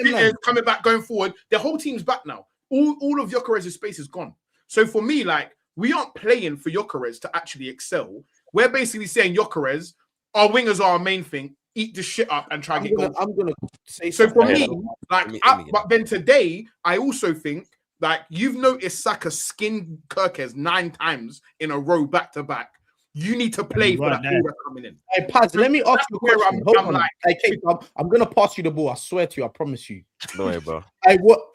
doing coming back, going forward. The whole team's back now. All of Gyökeres' space is gone. So for me, like, we aren't playing for Gyökeres to actually excel. We're basically saying Gyökeres, our wingers are our main thing. Eat the shit up and try to get goals. I'm gonna say so for me, but then today, I also think like you've noticed Saka skin Gyökeres 9 times in a row back to back. You need to play for that ball that's coming in. Hey, Paz, let me ask you a question. I'm gonna pass you the ball. I swear to you, I promise you. No way, bro.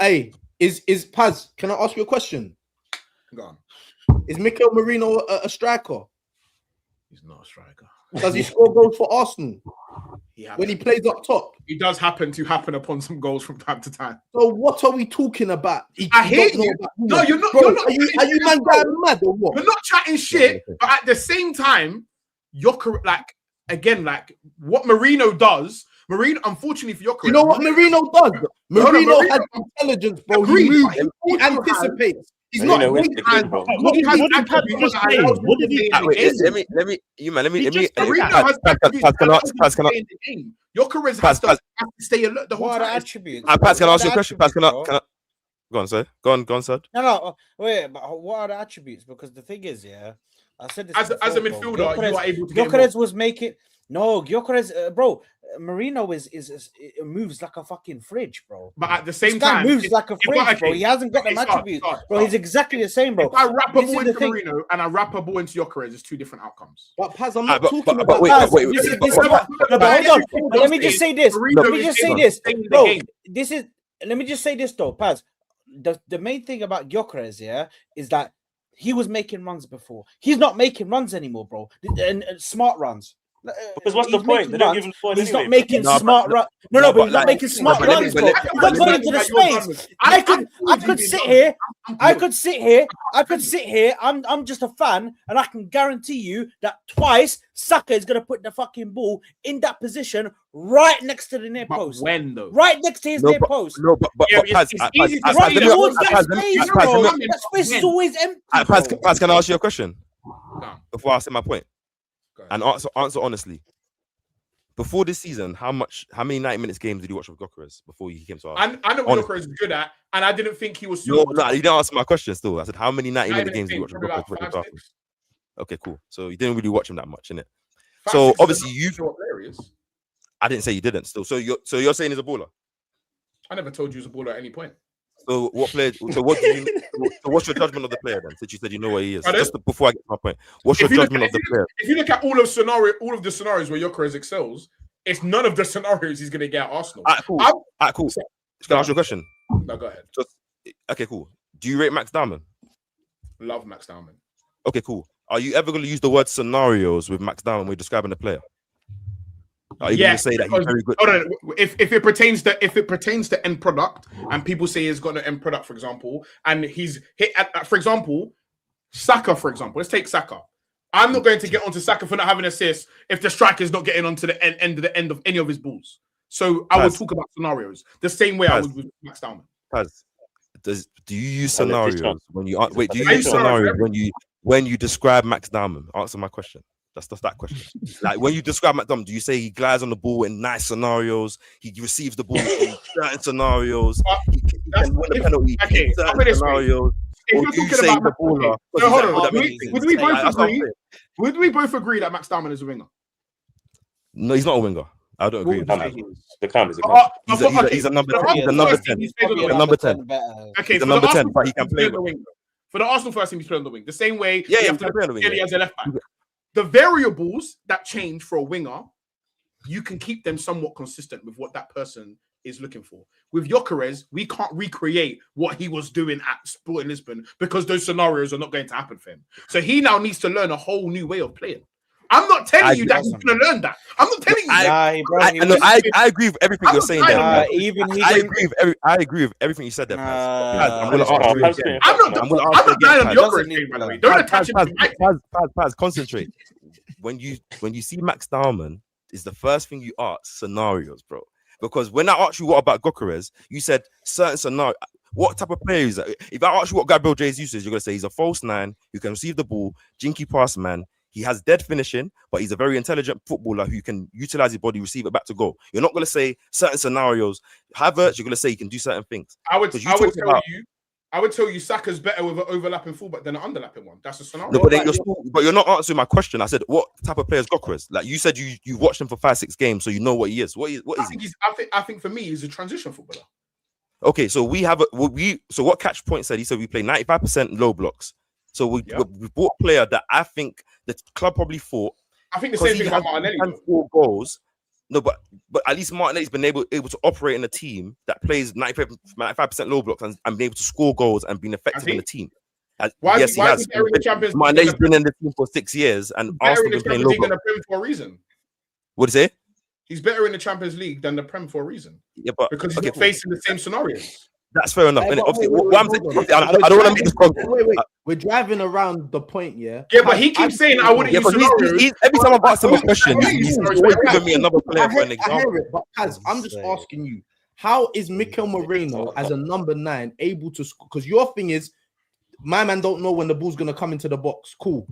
Hey, is Paz? Can I ask you a question? Go on. Is Mikel Merino a striker? He's not a striker. Does he score goals for Arsenal? When he plays up top? It does happen upon some goals from time to time. So what are we talking about? I hear you. No, you're not. Bro, are you man going mad or what? You're not chatting shit, but at the same time, you're like what Merino does. Merino, unfortunately for Gyökeres, you know what Merino does? Merino has intelligence, bro. He moves. He anticipates. He's not. What did he just say? What did he? Let me. Gyökeres has to stay alert the whole time. Paz, can I ask you a question? Paz, can I? Go on, sir. Go on, sir. No, wait, but what are the attributes? Because the thing is, yeah, I said this as a midfielder, Gyökeres, you are able to get Gyökeres was making Gyökeres, bro. Marino is moves like a fucking fridge, bro. But at the same this guy time, moves like a fridge, bro. He hasn't got them attributes, bro. He's exactly the same, bro. If I wrap a ball into Marino and I wrap a ball into Gyökeres, it's two different outcomes. But Paz, I'm not talking about. Wait, hold on. Let me just say this. Let me just say this, bro. Let me just say this though, Paz. The main thing about Gyökeres, yeah, is that he was making runs before. He's not making runs anymore, bro. And smart runs. Because what's the point? They don't give him the point. He's not making smart runs. No, but he's not making smart runs, bro. He's not going into the space. I could sit here. I could sit here. I'm just a fan, and I can guarantee you that twice Saka is going to put the fucking ball in that position right next to the near post. When though? Right next to his near post. No, but Paz, that space is always empty. Paz, can I ask you a question before I say my point? And answer honestly. Before this season, how many 90 minutes games did you watch of Gyökeres before he came to us? I know what Gyökeres is good at, and I didn't think he was. No, you didn't answer my question. Still, I said how many 90-minute games did you watch of Gyökeres? Okay, cool. So you didn't really watch him that much, innit? So obviously I didn't say you didn't. Still, so you're saying he's a baller? I never told you he's a baller at any point. So what player? So what do you? So what's your judgment of the player then? Since you said you know what he is, before I get to my point, what's your judgment of the player? If you look at all of the scenarios where Gyökeres excels, it's none of the scenarios he's going to get at Arsenal. Cool. Can I ask you a question? No, go ahead. Okay, cool. Do you rate Max Diamond? Love Max Diamond. Okay, cool. Are you ever going to use the word scenarios with Max Diamond when you're describing the player? Are you going to say that he's very good? Hold on. If it pertains to end product, and people say he's got an end product, for example, and he's hit for example, Saka, for example. Let's take Saka. I'm not going to get onto Saka for not having assists if the striker's not getting onto the end of any of his balls. So I will talk about scenarios the same way I would with Max Diamond. Paz, do you use scenarios when you do you use scenarios when you describe Max Diamond? Answer my question. That's that question. Like when you describe Max Diamond, do you say he glides on the ball in nice scenarios? He receives the ball in certain scenarios. He can win the penalty in certain scenarios. Or do you say the baller? No, hold on. Would we both agree that Max Diamond is a winger? No, he's not a winger. I don't agree with that. He's a number 10. He's a number 10. He's a number 10. Okay, he's a number 10, but he can play the wing. For the Arsenal first team, he's playing on the wing. The same way he have to play on the wing. As a left back. The variables that change for a winger, you can keep them somewhat consistent with what that person is looking for. With Gyökeres, we can't recreate what he was doing at Sporting Lisbon because those scenarios are not going to happen for him. So he now needs to learn a whole new way of playing. I'm not telling you that he's going to learn that. I'm not telling you. I agree with everything you're saying there. I agree with everything you said there. I'm going to ask you again. I'm not dying on Gyökeres, by the way. Don't attach him. Paz, concentrate. When you see Max Diamond, is the first thing you ask scenarios, bro. Because when I asked you what about Gyökeres, you said certain scenario. What type of player is that? If I ask you what Gabriel Jesus is, you're going to say he's a false nine who can receive the ball, jinky pass man. He has dead finishing, but he's a very intelligent footballer who can utilize his body, receive it back to goal. You're not going to say certain scenarios. Havertz, you're going to say he can do certain things. I would tell you Saka's better with an overlapping fullback than an underlapping one. That's a scenario. No, but you're not answering my question. I said, what type of player is Gyökeres? Like you said, you watched him for 5-6 games, so you know what he is. What is he? I think for me, he's a transition footballer. Okay, so so what Catch Point said, he said we play 95% low blocks. So we bought a player that I think the club probably thought. I think the same thing about Martinelli. 4 goals. No, but at least Martinelli's been able to operate in a team that plays 95% low blocks and be able to score goals and being effective in the team. Yes, he has. Martinelli's been in the team for 6 years and Arsenal been playing low blocks. For a reason. What do you say? He's better in the Champions League than the Prem for a reason. Yeah, but because he's not facing the same scenarios. That's fair enough. And obviously, I don't want to make this problem. Wait. We're driving around the point, yeah? Yeah, but he keeps saying I wouldn't use scenarios. Every time I've asked him a question, he's always giving me another player for an example. But Kaz, I'm just asking you, how is Mikel Merino as a number 9 able to score? Because your thing is, my man don't know when the ball's going to come into the box. Cool.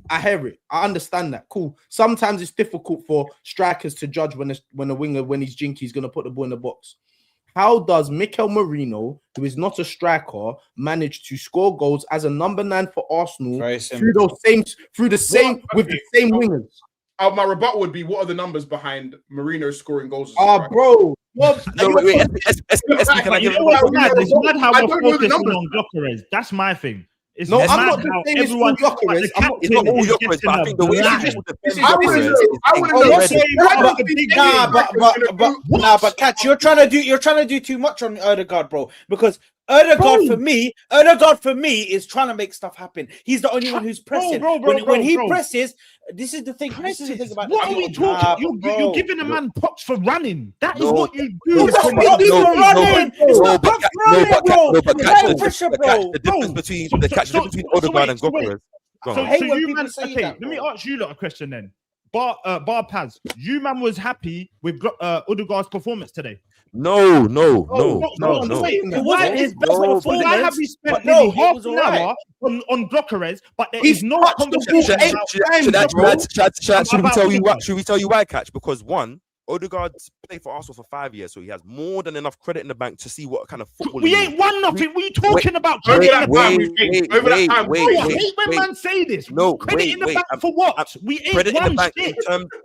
I hear it. I understand that. Cool. Sometimes it's difficult for strikers to judge when a winger, when he's jinky, he's going to put the ball in the box. How does Mikel Merino, who is not a striker, manage to score goals as a number 9 for Arsenal through the same wingers? My rebuttal would be, what are the numbers behind Merino scoring goals? Bro. It's mad how we're focusing on Gyökeres. That's my thing. It's I'm not just saying it's all Gyökeres. It's not all Gyökeres, but I think the way but Catch, you're trying to do too much on Odegaard, bro. Because Odegaard for me is trying to make stuff happen. He's the only one who's pressing. When he presses, this is the thing. This is the thing about what are we talking? You're giving a man props for running. That is what you do. The difference between Odegaard and Gyökeres. Let me ask you a question then. Bar Paz, you man was happy with Odegaard's performance today? No. It wasn't his best performance. Why have we spent nearly half an hour on Gyökeres, but there is no conversation Should we tell you why, Catch? Because one, Odegaard's played for Arsenal for 5 years, so he has more than enough credit in the bank to see what kind of football. We ain't won nothing. What are you talking about? Wait, when man say this. Credit in the bank for what? We ain't credit in the bank shit.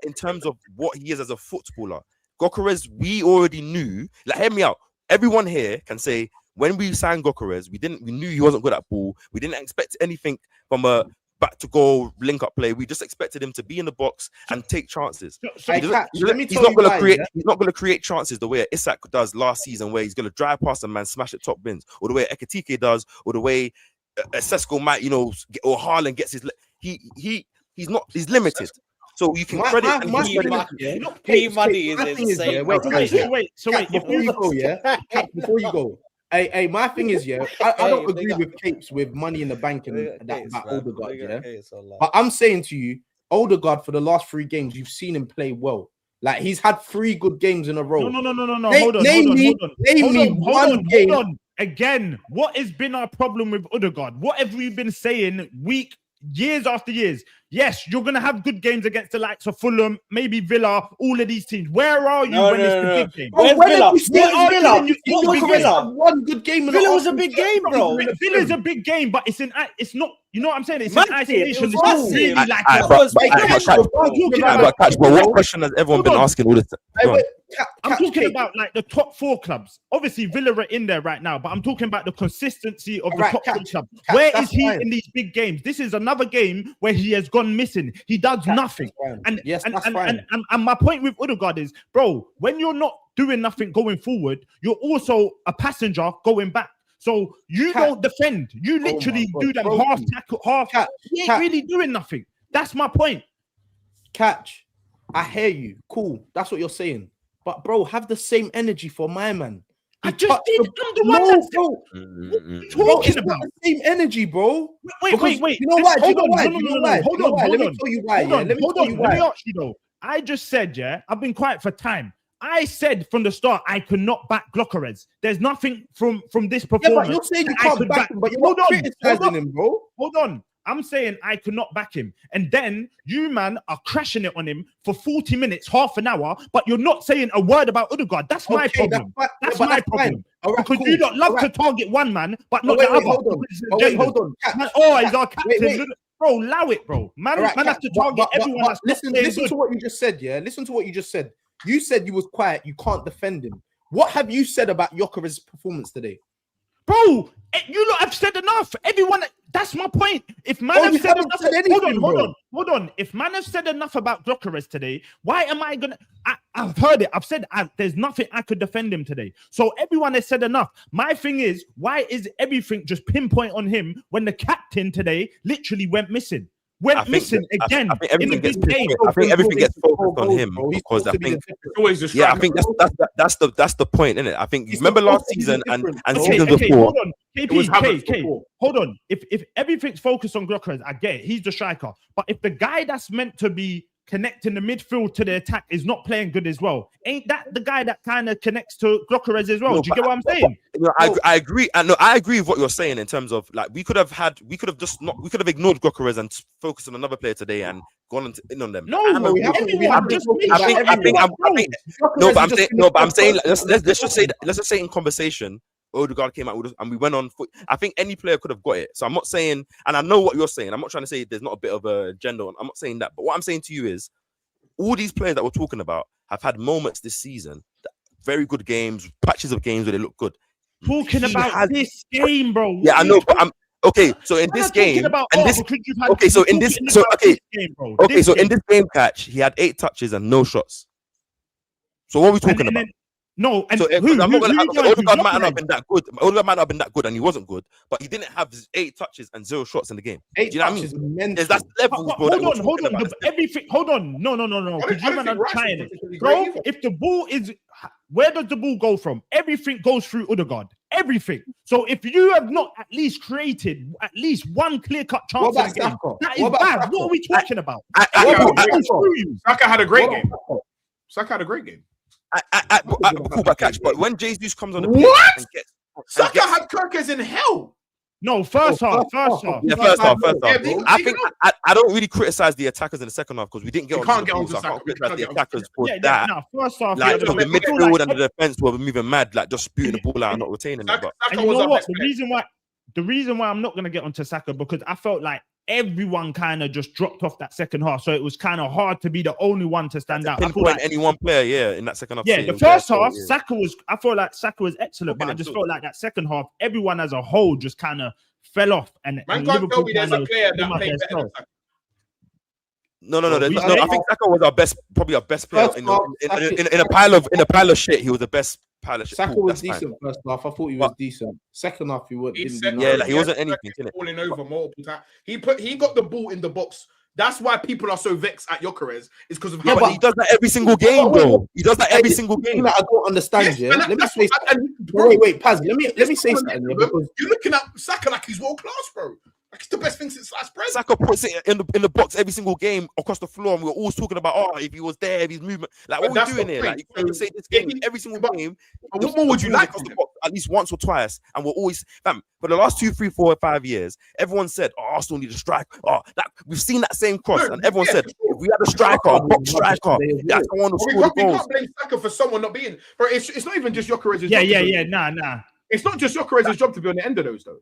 in terms of what he is as a footballer. Gyökeres, we already knew. Like, hear me out. Everyone here can say when we signed Gyökeres, we knew he wasn't good at ball. We didn't expect anything from a back to goal link up play. We just expected him to be in the box and take chances. He's not going to create chances the way Isak does last season, where he's going to drive past a man, smash it top bins, or the way Ekitike does, or the way Sesko might, or Haaland gets his. He's limited. So you can credit pay money is insane. Wait. Before you go, hey, my thing is, I don't agree with Kapes with money in the bank and that Odegaard, But I'm saying to you, Odegaard, for the last 3 games, you've seen him play well. Like, he's had 3 good games in a row. No. Hold on. Again, what has been our problem with Odegaard? What have we been saying years after years? Yes, you're going to have good games against the likes of Fulham, maybe Villa, all of these teams. Where are you when it's the big game? Where's Villa? Villa? One good game. Villa was a big game, bro. Villa's a big game, but it's not. You know what I'm saying? It's in isolation. It's not really like. But what question has everyone been asking all this time? I'm talking about like the top 4 clubs. Obviously, Villa are in there right now, but I'm talking about the consistency of the top 4 clubs. Where is he in these big games? This is another game where he has gone missing. He does nothing. And my point with Odegaard is, bro, when you're not doing nothing going forward, you're also a passenger going back. So you don't defend. You literally do them half tackle, half. You ain't really doing nothing. That's my point. Catch. I hear you. Cool. That's what you're saying. But bro, have the same energy for my man. I just did. I'm the one that's talking about the same energy, bro. Wait. You know why? Hold on. Let me tell you why. Let me ask you though. I just said, I've been quiet for time. I said from the start I could not back Gyökeres. There's nothing from this performance. But you're saying you can't back him, but you're not criticizing him, bro. Hold on. I'm saying I could not back him. And then you, man, are crashing it on him for 40 minutes, half an hour, but you're not saying a word about Odegaard. That's my problem. That's my problem. Because you don't love to target one man, but not the other. Hold on. He's our captain. Bro, allow it, bro. Man has to target everyone. Listen to what you just said, Listen to what you just said. You said you was quiet. You can't defend him. What have you said about Gyökeres' performance today? Bro, you lot have said enough. Everyone, that's my point. If man have said enough, hold on. If man have said enough about Gyökeres today, why am I gonna? I've heard it. I've said there's nothing I could defend him today. So everyone has said enough. My thing is, why is everything just pinpoint on him when the captain today literally went missing? Missing again. I think everything gets focused on him because I think that's the point, isn't it? I think you remember last season and season before. Hold on. If everything's focused on Gyökeres, I get it. He's the striker. But if the guy that's meant to be connecting the midfield to the attack is not playing good as well. Ain't that the guy that kind of connects to Gyökeres as well? Do you get what I'm saying? I agree. I agree with what you're saying in terms of like we could have ignored Gyökeres and focused on another player today and gone in on them. No, I'm saying let's just say in conversation, Odegaard came out with us and we went on foot. I think any player could have got it. So I'm not saying, and I know what you're saying. I'm not trying to say there's not a bit of a agenda on. I'm not saying that. But what I'm saying to you is all these players that we're talking about have had moments this season, very good games, patches of games where they look good. Talking about this game, bro. Yeah, I know, but I'm okay. So in this game, in this game catch, he had 8 touches and no shots. So what are we talking about? No, and I'm not gonna. Odegaard might not have been that good. Odegaard might not have been that good, and he wasn't good. But he didn't have 8 touches and 0 shots in the game. Do you know what I mean? There's that level, bro. Hold on. Everything. Hold on. No. Because you man are trying it, bro. If the ball is, where does the ball go from? Everything goes through Odegaard. Everything. So if you have not at least created at least one clear-cut chance in the game, that is bad. What are we talking about? Saka had a great game. Saka had a great game. Cool back catch, but when Jesus comes on the pitch and gets Saka had Kirkers in hell. No, first half. Yeah, first half. I think I don't really criticize the attackers in the second half because we didn't get on. Can't get on to Saka. The attackers for that. First half, like the midfield and the defense were moving mad, like just spewing the ball out and not retaining it. But and you know what? The reason why I'm not gonna get onto Saka because I felt like everyone kind of just dropped off that second half, so it was kind of hard to be the only one to stand out. Pinpoint any one player, in that second half. Yeah, the first half, Saka was. I felt like Saka was excellent, but I just felt like that second half, everyone as a whole just kind of fell off. And can't tell me there's a player that played better than Saka. No. I think Saka was probably our best player in a pile of shit. He was the best pile of shit. Saka was decent first half. I thought he was decent. Second half, he wasn't. He wasn't anything. Falling over multiple times. He got the ball in the box. That's why people are so vexed at Gyökeres. Is because of how but he does that every single game, bro. He does that every single game. I don't understand. Let me say. Wait, Paz. Let me say something. You're looking at Saka like he's world class, bro. Like it's the best thing since last bread. Saka puts it in the box every single game across the floor, and we're always talking about if he was there, if he's movement. Like what we're doing here, like you can't say this game every single game. What more would you like? Across the box at least once or twice, and we're always for the last 2, 3, 4, 5 years, everyone said, Arsenal need a striker. We've seen that same cross, and everyone said if we had a striker, a box striker, that's the one who scored the goals. We can't blame Saka for someone not being. But it's not even just Gyökeres' job. Yeah. Nah. It's not just Gyökeres' job to be on the end of those though.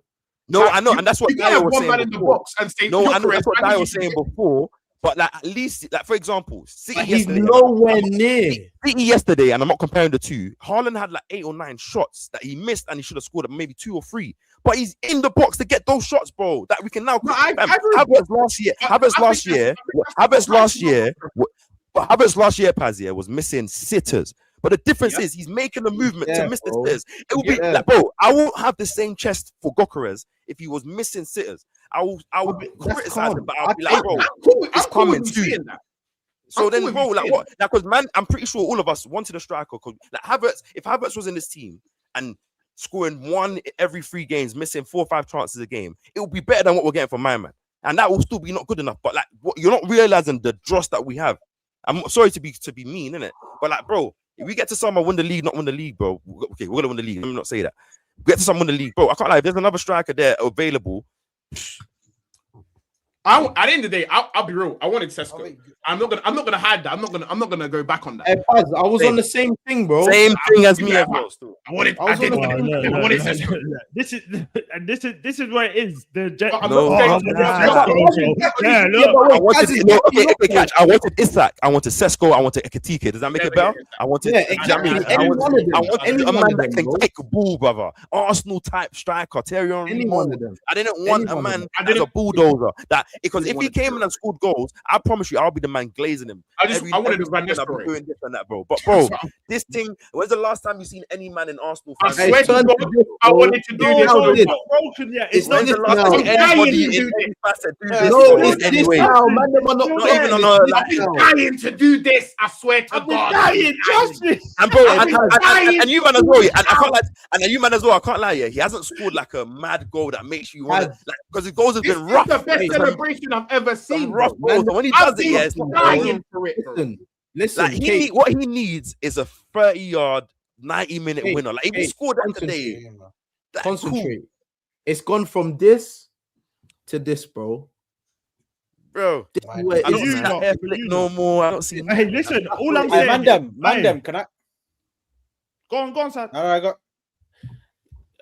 No, I know, and that's what Dayo was saying. In the box and say, no, I know that's what Dayo was saying before. But like at least, like for example, City he's nowhere near City yesterday, and I'm not comparing the two. Haaland had like 8 or 9 shots that he missed, and he should have scored maybe 2 or 3. But he's in the box to get those shots, bro. That we can now. Havertz last year, Pazia was missing sitters. But the difference is he's making a movement to miss the sitters. It will be like, bro, I won't have the same chest for Gyökeres if he was missing sitters. I will criticize him, but I'll be like, bro, it's coming too. So then, bro, like what? Like, because man, I'm pretty sure all of us wanted a striker. Cause like Havertz, if Havertz was in this team and scoring 1 every 3 games, missing 4 or 5 chances a game, it would be better than what we're getting from my man. And that will still be not good enough. But like, you're not realizing the dross that we have. I'm sorry to be mean, innit? But like, bro. If we get to someone win the league, not win the league, bro. Okay, we're gonna win the league. Let me not say that. Get to someone win the league, bro. I can't lie. If there's another striker there available. At the end of the day, I'll be real. I wanted Sesko. I'm not gonna hide that. I'm not gonna go back on that. Hey, Paz, I was on the same thing, bro. Same thing as me as well. I wanted Sesko. This is where it is. I wanted Isak. I wanted Sesko. I wanted Ekitike. Does that make it better? I wanted. I wanted a man that can take a ball, brother. Arsenal type striker. Thierry Henry. I didn't want a man as a bulldozer that. Because if he came in and scored goals, I promise you, I'll be the man glazing him. I wanted to run this story. Doing this and that, bro. But bro, this thing. When's the last time you seen any man in Arsenal? I swear to God, I wanted to do this. It's not the last time anybody in any facet do this. No, it's this now, man. Not even on a. I've been dying to do this. I swear to God. Dying justice. And bro, and you man as well. And I can't lie. And you man as well. I can't lie. Yeah, he hasn't scored like a mad goal that makes you want like because his goals have been rough. celebration I've ever seen. Rough balls. When he does it, yes. Listen, what he needs is a 30-yard, 90-minute winner. Like, if he scored that today, concentrate. Cool. It's gone from this to this, bro. Bro, I don't see that flick no more. I don't see. Hey, listen, all I'm saying, Mandem, can I? Go on, sir. No, I got.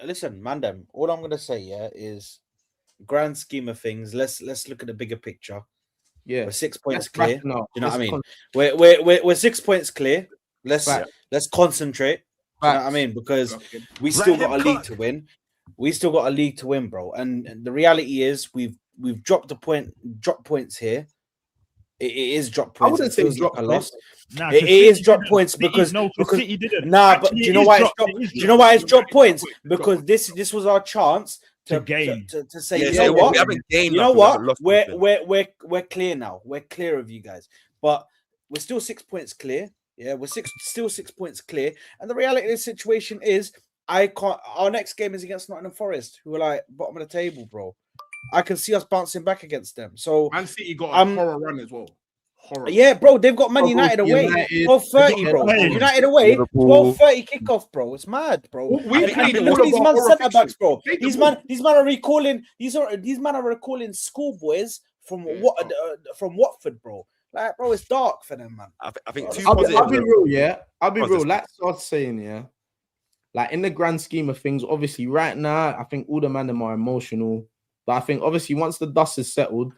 Listen, Mandem. All I'm gonna say, is, grand scheme of things. Let's look at the bigger picture. Yeah, we're 6 points clear. Do you know what I mean? We're 6 points clear. Let's concentrate. You know what I mean? Because we still got a league to win. We still got a league to win, bro. And the reality is, we've dropped points here. It is drop points. I wouldn't say drop like a loss. It is drop points because City didn't. But do you know why it's drop? Do you know why it's drop points? Because this was our chance to say, you know what? You know what? We're clear now. We're clear of you guys, but we're still 6 points clear. Yeah, we're still 6 points clear. And the reality of the situation is, our next game is against Nottingham Forest, who are like bottom of the table, bro. I can see us bouncing back against them. So Man City got a horror run as well. Horror. Yeah, bro, they've got Man United away. 12:30, bro. United away. 12:30 kickoff, bro. It's mad, bro. Look at these man centre backs, bro. These man are recalling. These man are recalling schoolboys from Watford, bro. Like, bro, it's dark for them, man. I think I'll be real, yeah. I'll be real. Like I was saying, yeah. Like, in the grand scheme of things, obviously, right now, I think all the men are emotional. But I think, obviously, once the dust is settled,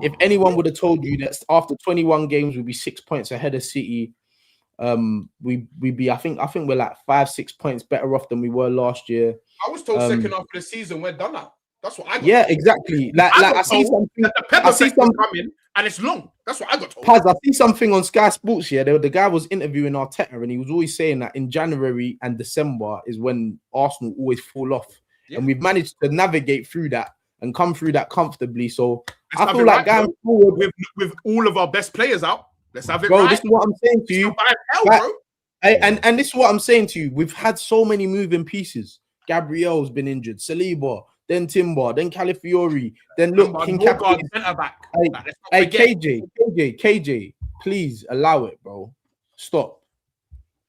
if anyone would have told you that after 21 games we'd be 6 points ahead of City, we'd be. I think we're like 5-6 points better off than we were last year. I was told second half of the season we're done now. That's what I got. Yeah, exactly. Like I see something. I see something coming, and it's long. That's what I got told. Paz, I see something on Sky Sports. Yeah, the guy was interviewing Arteta, and he was always saying that in January and December is when Arsenal always fall off, and we've managed to navigate through that and come through that comfortably. So I feel like going forward with all of our best players out, let's have it, bro. right. This is what I'm saying to you, bro. And this is what I'm saying to you. We've had so many moving pieces. Gabriel's been injured, Saliba, then Timber, then Calafiori, then look, King Kapes. Hey, KJ, please allow it, bro. Stop.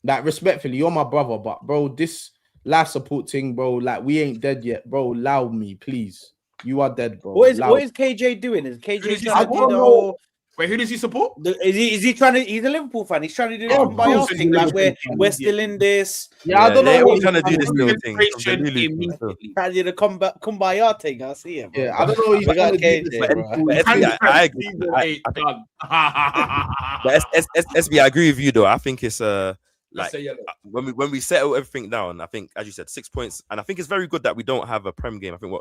Like, respectfully, you're my brother, but bro, this life support thing, bro, like, we ain't dead yet, bro. Allow me, please. You are dead, bro. What is KJ doing? Is KJ I don't know. Wait, who does he support? Is he trying to? He's a Liverpool fan. He's trying to do the by thing. Like, we're still in this. Yeah, I don't know. He's trying to do this little thing. Trying to do the kumbaya thing. I see it. Bro. Yeah, I don't know. He's got I agree. I agree with you though. I think it's like when we settle everything down. I think, as you said, 6 points, and I think it's very good that we don't have a Prem game. I think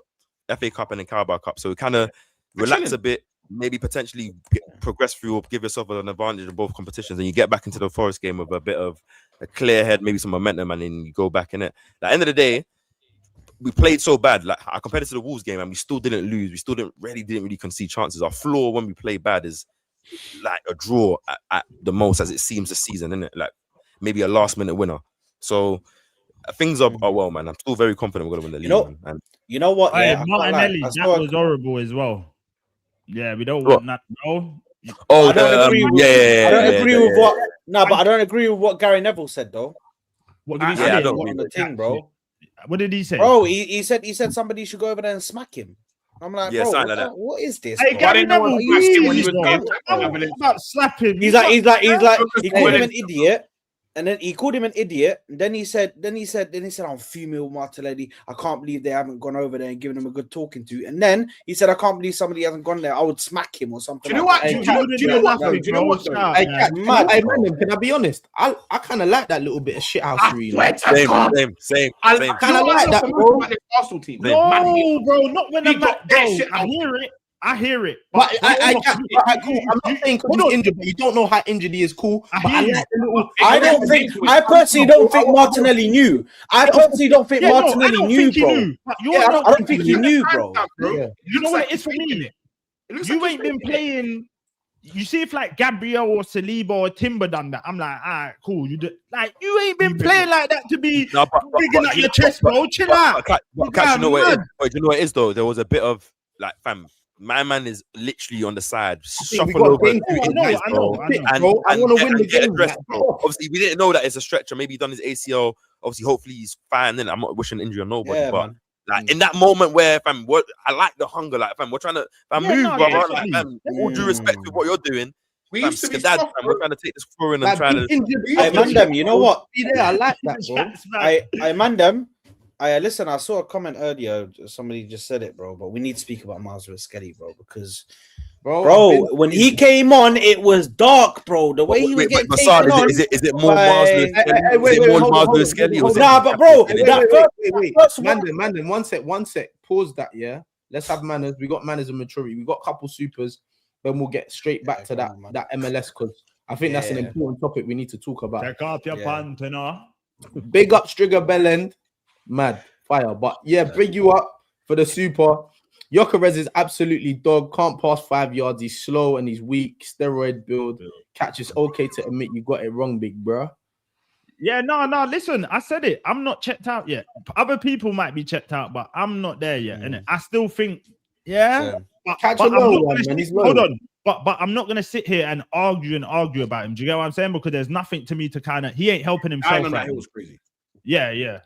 FA Cup and then Carabao Cup, so we kind of relax a bit. Maybe potentially progress through or give yourself an advantage in both competitions, and you get back into the Forest game with a bit of a clear head, maybe some momentum, and then you go back in it. At the end of the day, we played so bad. Like, I compared it to the Wolves game, and we still didn't lose. We still didn't really concede chances. Our floor when we play bad is like a draw at the most, as it seems this season, isn't it? Like maybe a last minute winner. So things are well, man. I'm still very confident we're gonna win the league. You know what? Yeah, Martinelli, that was horrible as well. Yeah, we don't want that, bro. I don't agree with what. No, but I don't agree with what Gary Neville said, though. What did he say? Bro. What did he say? Bro, he said somebody should go over there and smack him. I'm like, bro, what is this? Hey, Gary Neville, he's about slapping. He's like, he called him an idiot. And then he called him an idiot. And then he said, I'm fuming with Martinelli. I can't believe they haven't gone over there and given him a good talking to. And then he said, I can't believe somebody hasn't gone there. I would smack him or something. Do you know what? Do you know what? Can I be honest? I kind of like that little bit of shithousery. Same. I kind of like that, bro. Arsenal team. No, bro, not when I'm like, I hear it. But cool. I'm not saying because he's injured, but you don't know how injured he is. Cool. I personally don't think Martinelli knew. I personally don't think Martinelli knew, bro. I don't think he knew, bro. You know what it is for me? You ain't been playing. You see, if like Gabriel or Saliba or Timber done that, I'm like, all right, cool. You ain't been playing like that to be digging at your chest, bro. Chill out. You know what it is? Do you know what it is though? There was a bit of like, fam. my man is literally on the side. We Shuffle got over. games to I win, know. and I want to win the game. Obviously, we didn't know that it's a stretcher. Maybe he done his ACL. Obviously, hopefully he's fine. Then I'm not wishing injury on nobody, Yeah, but man. like in that moment where, fam, what I like the hunger, like, fam, we're trying to move, brother. Like, fam, all due respect to what you're doing. We Fam, used to be Skadad, soft, fam, we're trying to take this forward and Like, trying to. I man them, you know what? Be there. I like that, bro. I man them. Listen, I saw a comment earlier. Somebody just said it, bro. But we need to speak about Miles Skelly, bro, because bro, when he came on, it was dark, bro. The way he was getting taken on. Is it more Miles Lewis Skelly? Is it more Miles Lewis Skelly? Nah, but bro, wait. Mandem, one sec. Pause that, yeah. Let's have manners. We got manners and maturity. We got a couple supers. Then we'll get straight back to that MLS because I think that's an important topic we need to talk about. Check up your pantana. Big up Stringer Bellend. Mad fire. But yeah, bring you up for the super. Gyökeres is absolutely dog. Can't pass 5 yards. He's slow and he's weak. Steroid build. Catch is okay to admit you got it wrong, big bro. Yeah, no. Listen, I said it. I'm not checked out yet. Other people might be checked out, but I'm not there yet. And I still think, Catch a low one, man. He's low. Hold on. But I'm not gonna sit here and argue about him. Do you get what I'm saying? Because there's nothing to me to kind of. He ain't helping himself. It was crazy. Yeah.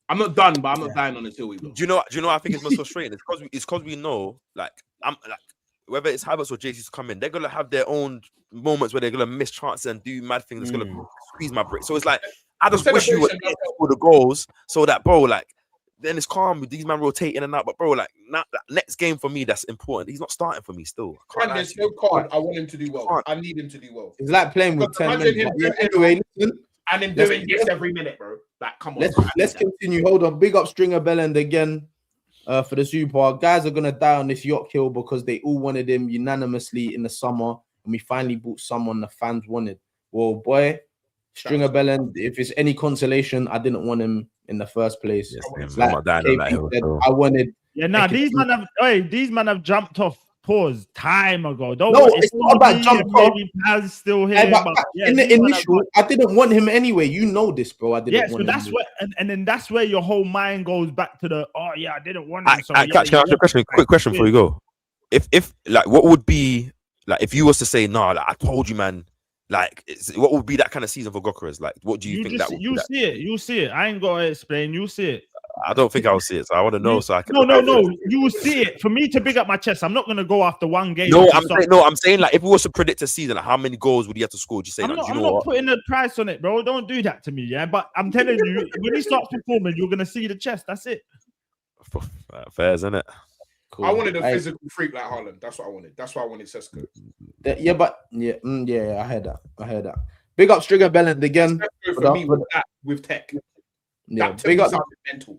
I'm not done, but I'm not dying on until we go. Do you know? I think it's most frustrating. It's because we know, like, I'm like, whether it's Havertz or JC's come in, they're gonna have their own moments where they're gonna miss chances and do mad things. That's gonna squeeze my brick. So it's like I just wish you would score the goals so that, bro, like, then it's calm with these men rotating and out. But bro, like, that next game for me, that's important. He's not starting for me still. There's no card. I want him to do well. I need him to do well. It's like playing with 10 men. Anyway, listen. And him doing this every minute, bro. Like, come on. Let's continue. Hold on. Big up Stringer Bellend again for the super. Guys are gonna die on this York Hill because they all wanted him unanimously in the summer, and we finally bought someone the fans wanted. Well, boy, Stringer Bellend, if it's any consolation, I didn't want him in the first place. Yes, like, I wanted. Yeah, nah. These men have jumped off. Pause time ago. It's not about jump off. Still here. In the initial, I didn't want him anyway. You know this, bro. I didn't. So that's where, and then that's where your whole mind goes back to the. Oh yeah, I didn't want him. Can I ask you a question? Quick question before you go. If like, what would be like if you was to say, nah, like, I told you, man. Like, what would be that kind of season for Gyökeres? Like, what do you think that would be? You see it. I ain't gonna explain. You see it. I don't think I'll see it, so I want to know so I can. No. You will see it. For me to big up my chest, I'm not gonna go after one game. I'm saying like if we was to predict a season, like, how many goals would he have to score? Do you say? I'm not putting a price on it, bro. Don't do that to me, yeah. But I'm telling you, when he starts performing, you're gonna see the chest. That's it. Fair, isn't it? Cool. I wanted a physical freak like Haaland. That's what I wanted. That's why I wanted Sesko. I heard that. Big up Stringer Bellend again. For me, with tech. Yeah, big up. Mental.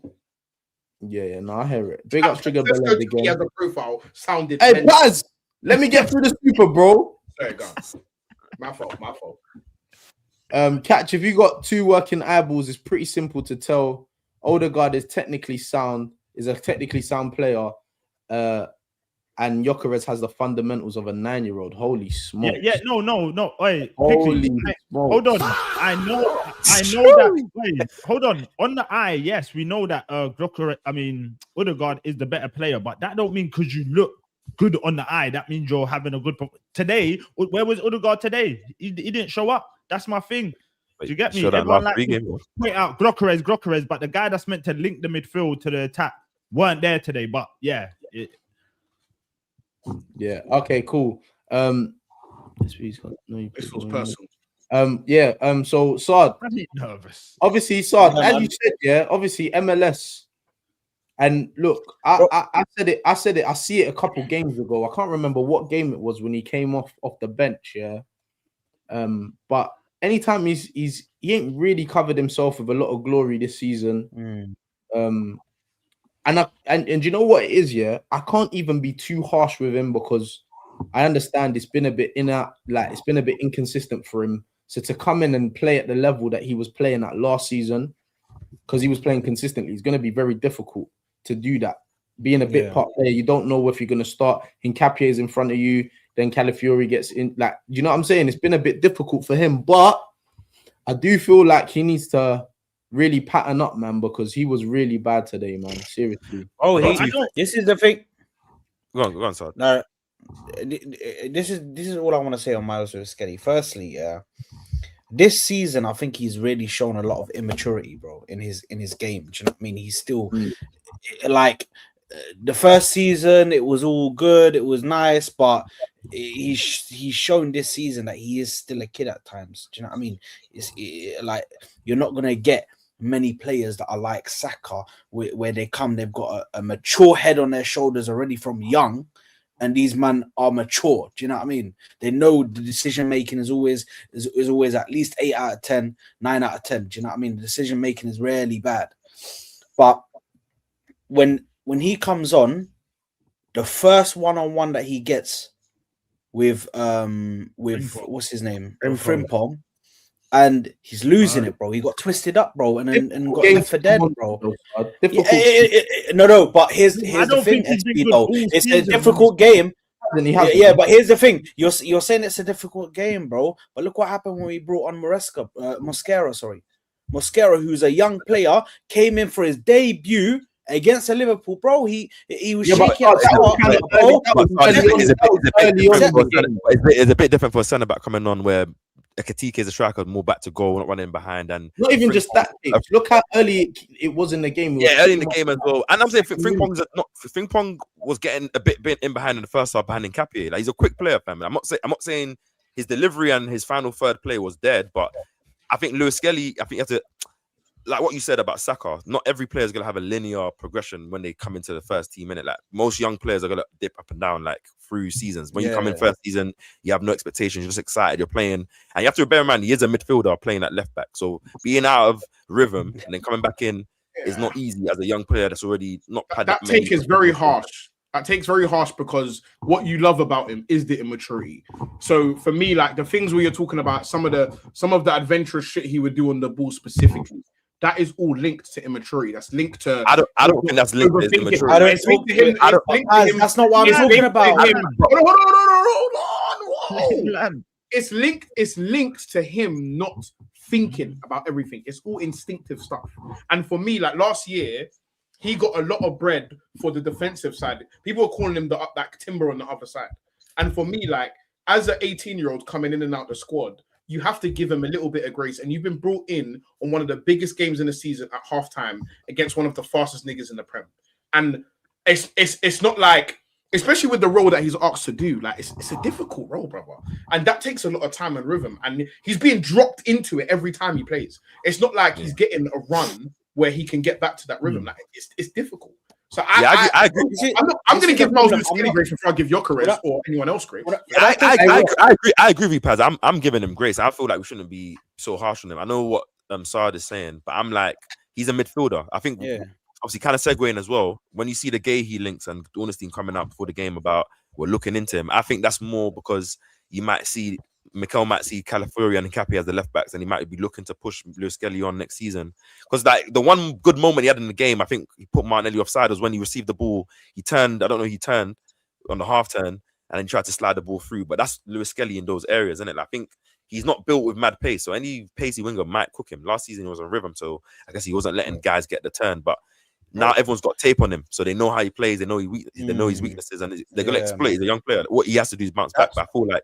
Yeah, no, I hear it. Big up Stringer Bellend again. He has a profile. Sounded. Hey, Baz, let me get through the super, bro. Sorry, guys. My fault. Catch, if you got 2 working eyeballs, it's pretty simple to tell. Odegaard is a technically sound player. And Gyökeres has the fundamentals of a 9-year-old. Holy smoke! No. Wait, hold on. I know that. Wait, hold on. On the eye, yes, we know that Odegaard is the better player, but that don't mean because you look good on the eye, that means you're having a good today. Where was Odegaard today? He didn't show up. That's my thing. Do you get me? Everyone like point out Gyökeres, but the guy that's meant to link the midfield to the attack weren't there today. But yeah. Yeah. Okay. Cool. This was personal. So Saad. I'm nervous. Obviously, Saad, as you said, yeah. Obviously, MLS. And look, I said it. I see it a couple games ago. I can't remember what game it was when he came off the bench. Yeah. But anytime he ain't really covered himself with a lot of glory this season. And you know what it is, yeah? I can't even be too harsh with him because I understand it's been a bit inconsistent for him. So to come in and play at the level that he was playing at last season, because he was playing consistently, it's going to be very difficult to do that. Being a bit part player, you don't know if you're going to start. Hincapié is in front of you, then Calafiori gets in. Like, you know what I'm saying? It's been a bit difficult for him, but I do feel like he needs to really pattern up, man, because he was really bad today, man. Seriously. This is the thing. Go on, sir. No, this is all I want to say on Miles Skelly. Firstly, yeah, this season I think he's really shown a lot of immaturity, bro, in his game. Do you know what I mean? He's still like the first season. It was all good, it was nice, but he's shown this season that he is still a kid at times. Do you know what I mean? Like you're not gonna get many players that are like Saka, where they come, they've got a mature head on their shoulders already from young, and these men are mature. Do you know what I mean? They know the decision making is always at least 8 out of 10, 9 out of 10. Do you know what I mean? The decision making is rarely bad. But when he comes on, the first one-on-one that he gets with what's his name? Frimpong. And he's losing it, bro. He got twisted up, bro, and got left for dead, bro. No, but here's the thing, SB, though. It's a difficult game. Yeah, but here's the thing. You're saying it's a difficult game, bro. But look what happened when we brought on Mosquera, who's a young player, came in for his debut against Liverpool, bro. He was shaking at the start. It's a bit different for a centre back coming on where Ekitike is a striker, more back to goal, not running behind, and not even just that. Look how early it was in the game. Early in the game as well. And I'm saying Frimpong was getting a bit in behind in the first half, behind Nketiah. Like he's a quick player, fam. I'm not saying his delivery and his final third play was dead, but I think Lewis Skelly, I think you have to, like what you said about Saka, not every player is going to have a linear progression when they come into the first team minute. Like most young players are going to dip up and down like through seasons. When you come in first season, you have no expectations. You're just excited. You're playing. And you have to bear in mind, he is a midfielder playing at left back. So being out of rhythm and then coming back in is not easy as a young player that's already not had that take is very harsh. That take's very harsh because what you love about him is the immaturity. So for me, like the things where you're talking about, some of the adventurous shit he would do on the ball specifically, that is all linked to immaturity. That's linked to. I don't think that's linked to immaturity. That's not what I'm talking about. Hold on. It's linked to him not thinking about everything. It's all instinctive stuff. And for me, like last year, he got a lot of bread for the defensive side. People are calling him that timber on the other side. And for me, like as an 18-year-old coming in and out the squad, you have to give him a little bit of grace. And you've been brought in on one of the biggest games in the season at halftime against one of the fastest niggas in the Prem. And it's not like, especially with the role that he's asked to do, like it's a difficult role, brother. And that takes a lot of time and rhythm. And he's being dropped into it every time he plays. It's not like he's getting a run where he can get back to that rhythm. Like it's difficult. So I agree. I'm going to give Miles Skelly grace before I give Gyökeres or anyone else grace. I agree with you, Paz. I'm giving him grace. I feel like we shouldn't be so harsh on him. I know what Saad is saying, but I'm like, he's a midfielder. I think obviously kind of segueing as well. When you see the Gahey links and Ornstein coming out before the game about we're looking into him, I think that's more because you might see Mikel might see Calafiori and Nketiah as the left backs, and he might be looking to push Lewis Skelly on next season. Because like the one good moment he had in the game, I think he put Martinelli offside, was when he received the ball. He turned on the half turn, and then tried to slide the ball through. But that's Lewis Skelly in those areas, isn't it? I think he's not built with mad pace, so any pacey winger might cook him. Last season he was on rhythm, so I guess he wasn't letting guys get the turn. But now everyone's got tape on him, so they know how he plays. They know his weaknesses, and they're gonna exploit. He's a young player. What he has to do is bounce back. But I feel like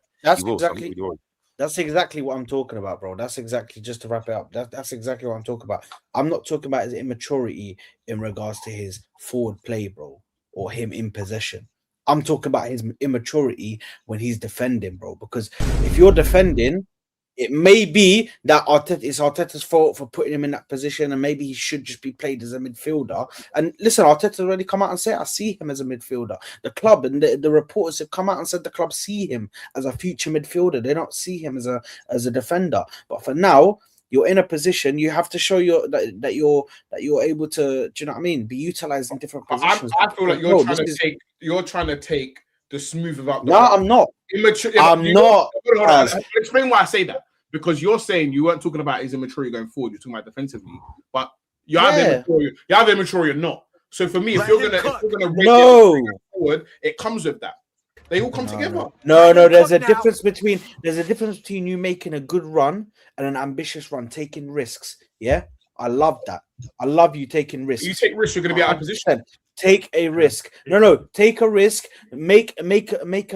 that's exactly what I'm talking about, bro. That's exactly, just to wrap it up. That's exactly what I'm talking about. I'm not talking about his immaturity in regards to his forward play, bro, or him in possession. I'm talking about his immaturity when he's defending, bro. Because if you're defending, it may be that it's Arteta's fault for putting him in that position, and maybe he should just be played as a midfielder. And listen, Arteta's already come out and said, I see him as a midfielder. The club and the reporters have come out and said the club see him as a future midfielder. They don't see him as a defender. But for now, you're in a position, you have to show that you're able to, do you know what I mean, be utilized in different positions. I feel like you're trying to take the smooth about. I'm not. I'm not. Explain why I say that. Because you're saying you weren't talking about his immaturity going forward. You're talking about defensively, but you're either immature or not. So for me, if you're gonna rate it forward, it comes with that. They all come together. No. There's a difference between you making a good run and an ambitious run, taking risks. Yeah, I love that. I love you taking risks. You take risks, you're going to be out of position. take a risk. No, take a risk. Make a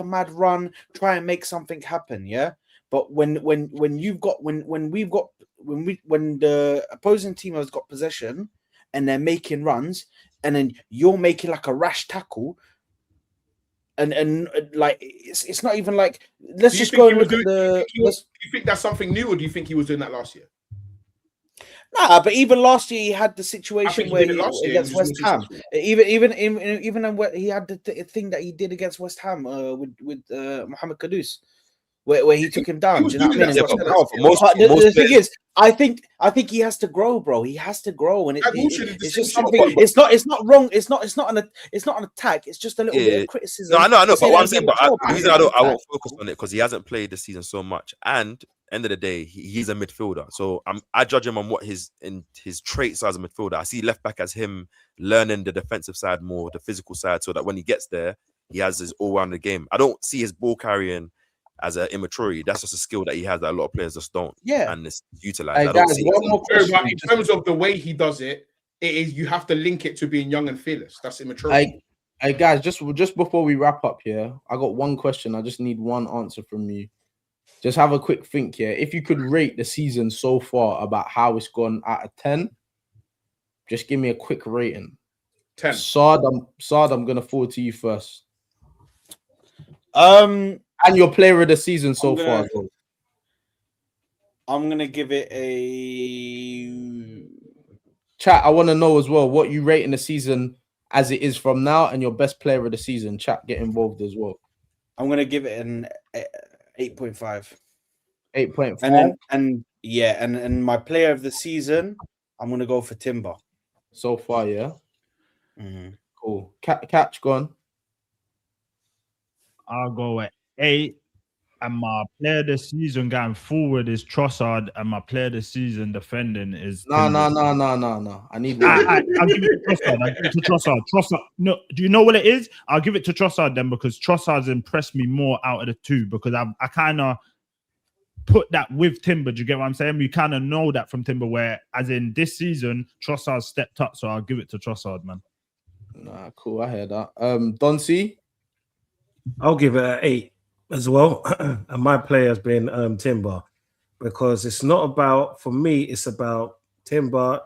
mad run. Try and make something happen. Yeah. But when the opposing team has got possession and they're making runs, and then you're making like a rash tackle, and like it's not even like let's just go and look at the. Do you think that's something new, or do you think he was doing that last year? Nah, but even last year he had the situation where he against West Ham. Even when he had the thing that he did against West Ham with Mohamed Kudus, where he took him down. Do you know what I mean? The thing is, I think he has to grow, bro. He has to grow, and it's just something. It's not wrong. It's not an attack. It's just a little bit of criticism. No, I know. But what I'm saying, the reason I won't focus on it because he hasn't played this season so much, and end of the day, he's a midfielder. So I judge him on what his traits are as a midfielder. I see left back as him learning the defensive side more, the physical side, so that when he gets there, he has his all-rounded game. I don't see his ball carrying as an immaturity. That's just a skill that he has that a lot of players just don't. Yeah, and it's utilized. Hey, guys, one more question. In terms of the way he does it, it is you have to link it to being young and fearless. That's immaturity. Hey guys, just before we wrap up here, I got one question. I just need one answer from you. Just have a quick think here. If you could rate the season so far about how it's gone out of 10, just give me a quick rating. 10. Saad, I'm gonna forward to you first. And your player of the season so far. I'm gonna give it a chat. I want to know as well what you rate in the season as it is from now, and your best player of the season. Chat, get involved as well. I'm gonna give it an 8.5. 8.5. And my player of the season, I'm gonna go for Timber. So far, yeah. Mm-hmm. Cool. Catch gone. I'll go at 8. And my player of the season going forward is Trossard, and my player of the season defending is No. I need one. I'll give it to Trossard. Trossard. No, do you know what it is? I'll give it to Trossard then, because Trossard's impressed me more out of the two, because I kind of put that with Timber. Do you get what I'm saying? We kind of know that from Timber, where as in this season, Trossard stepped up, so I'll give it to Trossard, man. Nah, cool. I heard that. Don C? I'll give it an 8 as well. And my player has been Timber, because it's not about, for me, it's about Timber.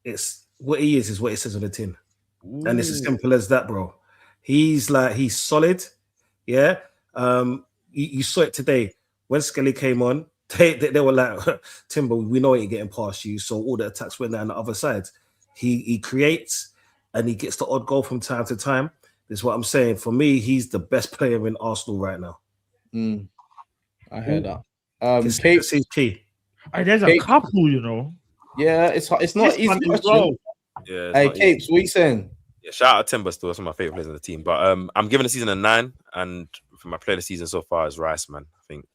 It's what he is what it says on the tin. Ooh. And it's as simple as that, bro. He's solid. Yeah. You saw it today when Skelly came on. They were like, Timber, we know he ain't getting past you. So all the attacks went down the other side. He creates and he gets the odd goal from time to time. This is what I'm saying. For me, he's the best player in Arsenal right now. I heard that. Kapes is key. There's a couple, you know. Yeah, it's not easy. Yeah. Hey, Kapes, what are you saying? Yeah, shout out Timber still. That's one of my favorite players on the team. But I'm giving the season a 9, and for my player of the season so far is Rice, man. I think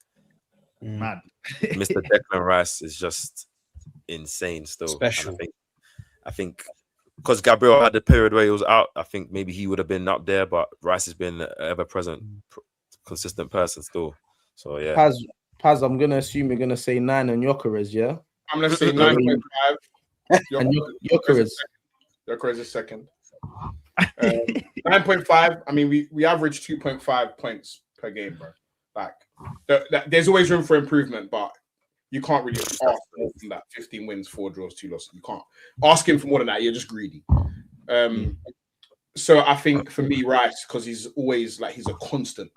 mad. Mr. Declan Rice is just insane still. Special. And I think because Gabriel had the period where he was out, I think maybe he would have been up there, but Rice has been an ever-present, consistent person still. So, yeah. Paz, I'm going to assume you're going to say 9 on Gyökeres, yeah? I'm going to say 9.5. And Gyökeres. Gyökeres is second. 9.5. I mean, we average 2.5 points per game, bro. Like, there's always room for improvement, but you can't really ask for that 15 wins, 4 draws, 2 losses. You can't ask him for more than that. You're just greedy. So I think for me, Rice, because he's always he's a constant.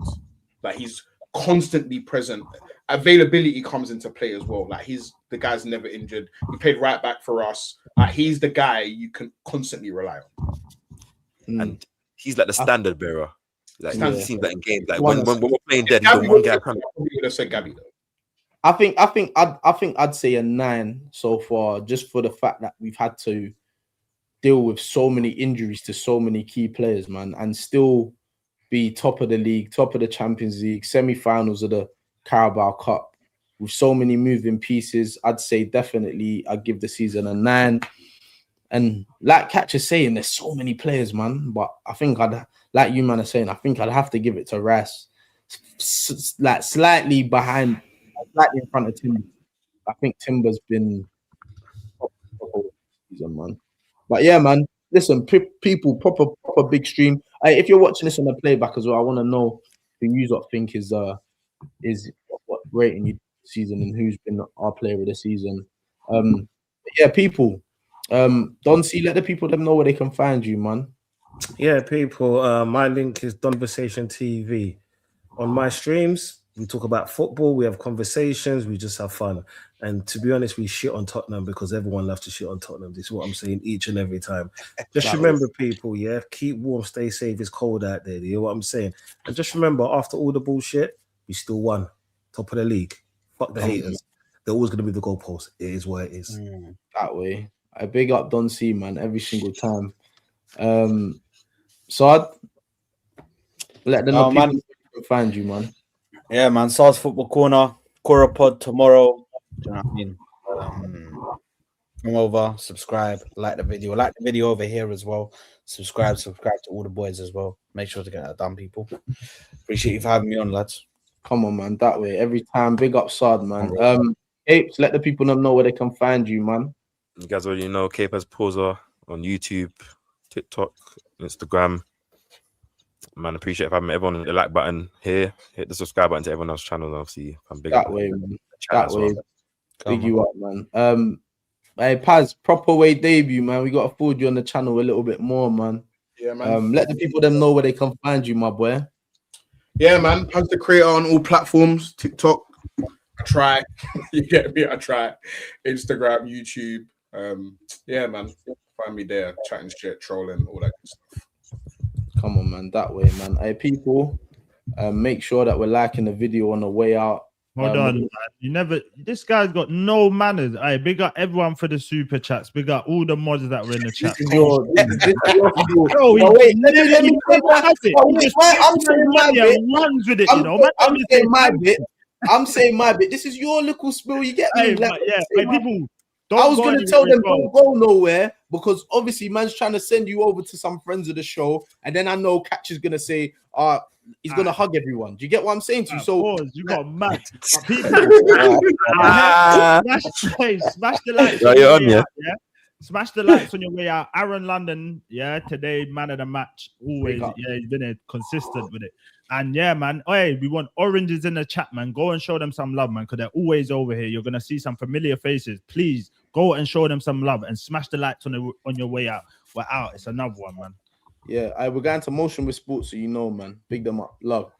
He's constantly present. Availability comes into play as well. He's the guy's never injured. He played right back for us. He's the guy you can constantly rely on. And he's like the standard bearer. He seems like in games. When we're playing dead, he's the one guy coming. I would have said Gabby though. I think I'd say a 9 so far, just for the fact that we've had to deal with so many injuries to so many key players, man, and still be top of the league, top of the Champions League, semi-finals of the Carabao Cup with so many moving pieces. I'd say definitely I'd give the season a 9. And like Catch is saying, there's so many players, man. But I think like you man are saying, I think I'd have to give it to Rice, slightly behind. Slightly in front of Timber. I think Timber's been top season, man. But yeah, man, listen, people, proper big stream. If you're watching this on the playback as well, I want to know who you lot think is what rating you season and who's been our player of the season. Yeah, people. Don C, let the people them know where they can find you, man. Yeah, people. My link is Donversation TV. On my streams, we talk about football, we have conversations, we just have fun. And to be honest, we shit on Tottenham because everyone loves to shit on Tottenham. This is what I'm saying each and every time. Just remember, people, yeah, keep warm, stay safe. It's cold out there. You know what I'm saying? And just remember, after all the bullshit, we still won. Top of the league. Fuck the haters. They're always going to be the goalpost. It is what it is. That way. I big up Don C, man, every single time. Sard, let them know people can find you, man. Yeah, man. Sard's Football Corner, Pod tomorrow. Do you know what I mean? Come over, subscribe, like the video over here as well. Subscribe to all the boys as well. Make sure to get that done, people. Appreciate you for having me on, lads. Come on, man. That way, every time. Big up Sard, man. Kapes, let the people know where they can find you, man. You guys already know Kapes Poser on YouTube, TikTok, Instagram. Man, appreciate if having everyone the like button here. Hit the subscribe button to everyone else's channel. Obviously, I'm big that way, man. That way. Big you up, man. Hey, Paz, proper way debut, man. We got to afford you on the channel a little bit more, man. Yeah, man. Let the people them know where they can find you, my boy. Yeah, man. Paz the creator on all platforms. TikTok, I try. You get me? I try. Instagram, YouTube. Yeah, man. Find me there, chatting shit, trolling, all that good stuff. Come on, man. That way, man. Hey, people, make sure that we're liking the video on the way out. Hold on, man. You never. This guy's got no manners. I big up everyone for the super chats. Big up all the mods that were in the chat. Bro, wait, let me runs with it. I'm saying my bit. This is your little spill. You get me? People. I was going to tell them don't go nowhere because obviously man's trying to send you over to some friends of the show, and then I know Catch is going to say, he's going to hug everyone. Do you get what I'm saying to you? So you got mad. People, smash the likes. You're on, yeah. Smash the likes on your way out. Aaron London, today man of the match. Always, he's been consistent with it. And yeah, man. Hey, we want oranges in the chat, man. Go and show them some love, man, because they're always over here. You're gonna see some familiar faces. Please go and show them some love and smash the likes on your way out. We're out. It's another one, man. Yeah, we're going to Motion with Sports, so you know, man. Big them up. Love.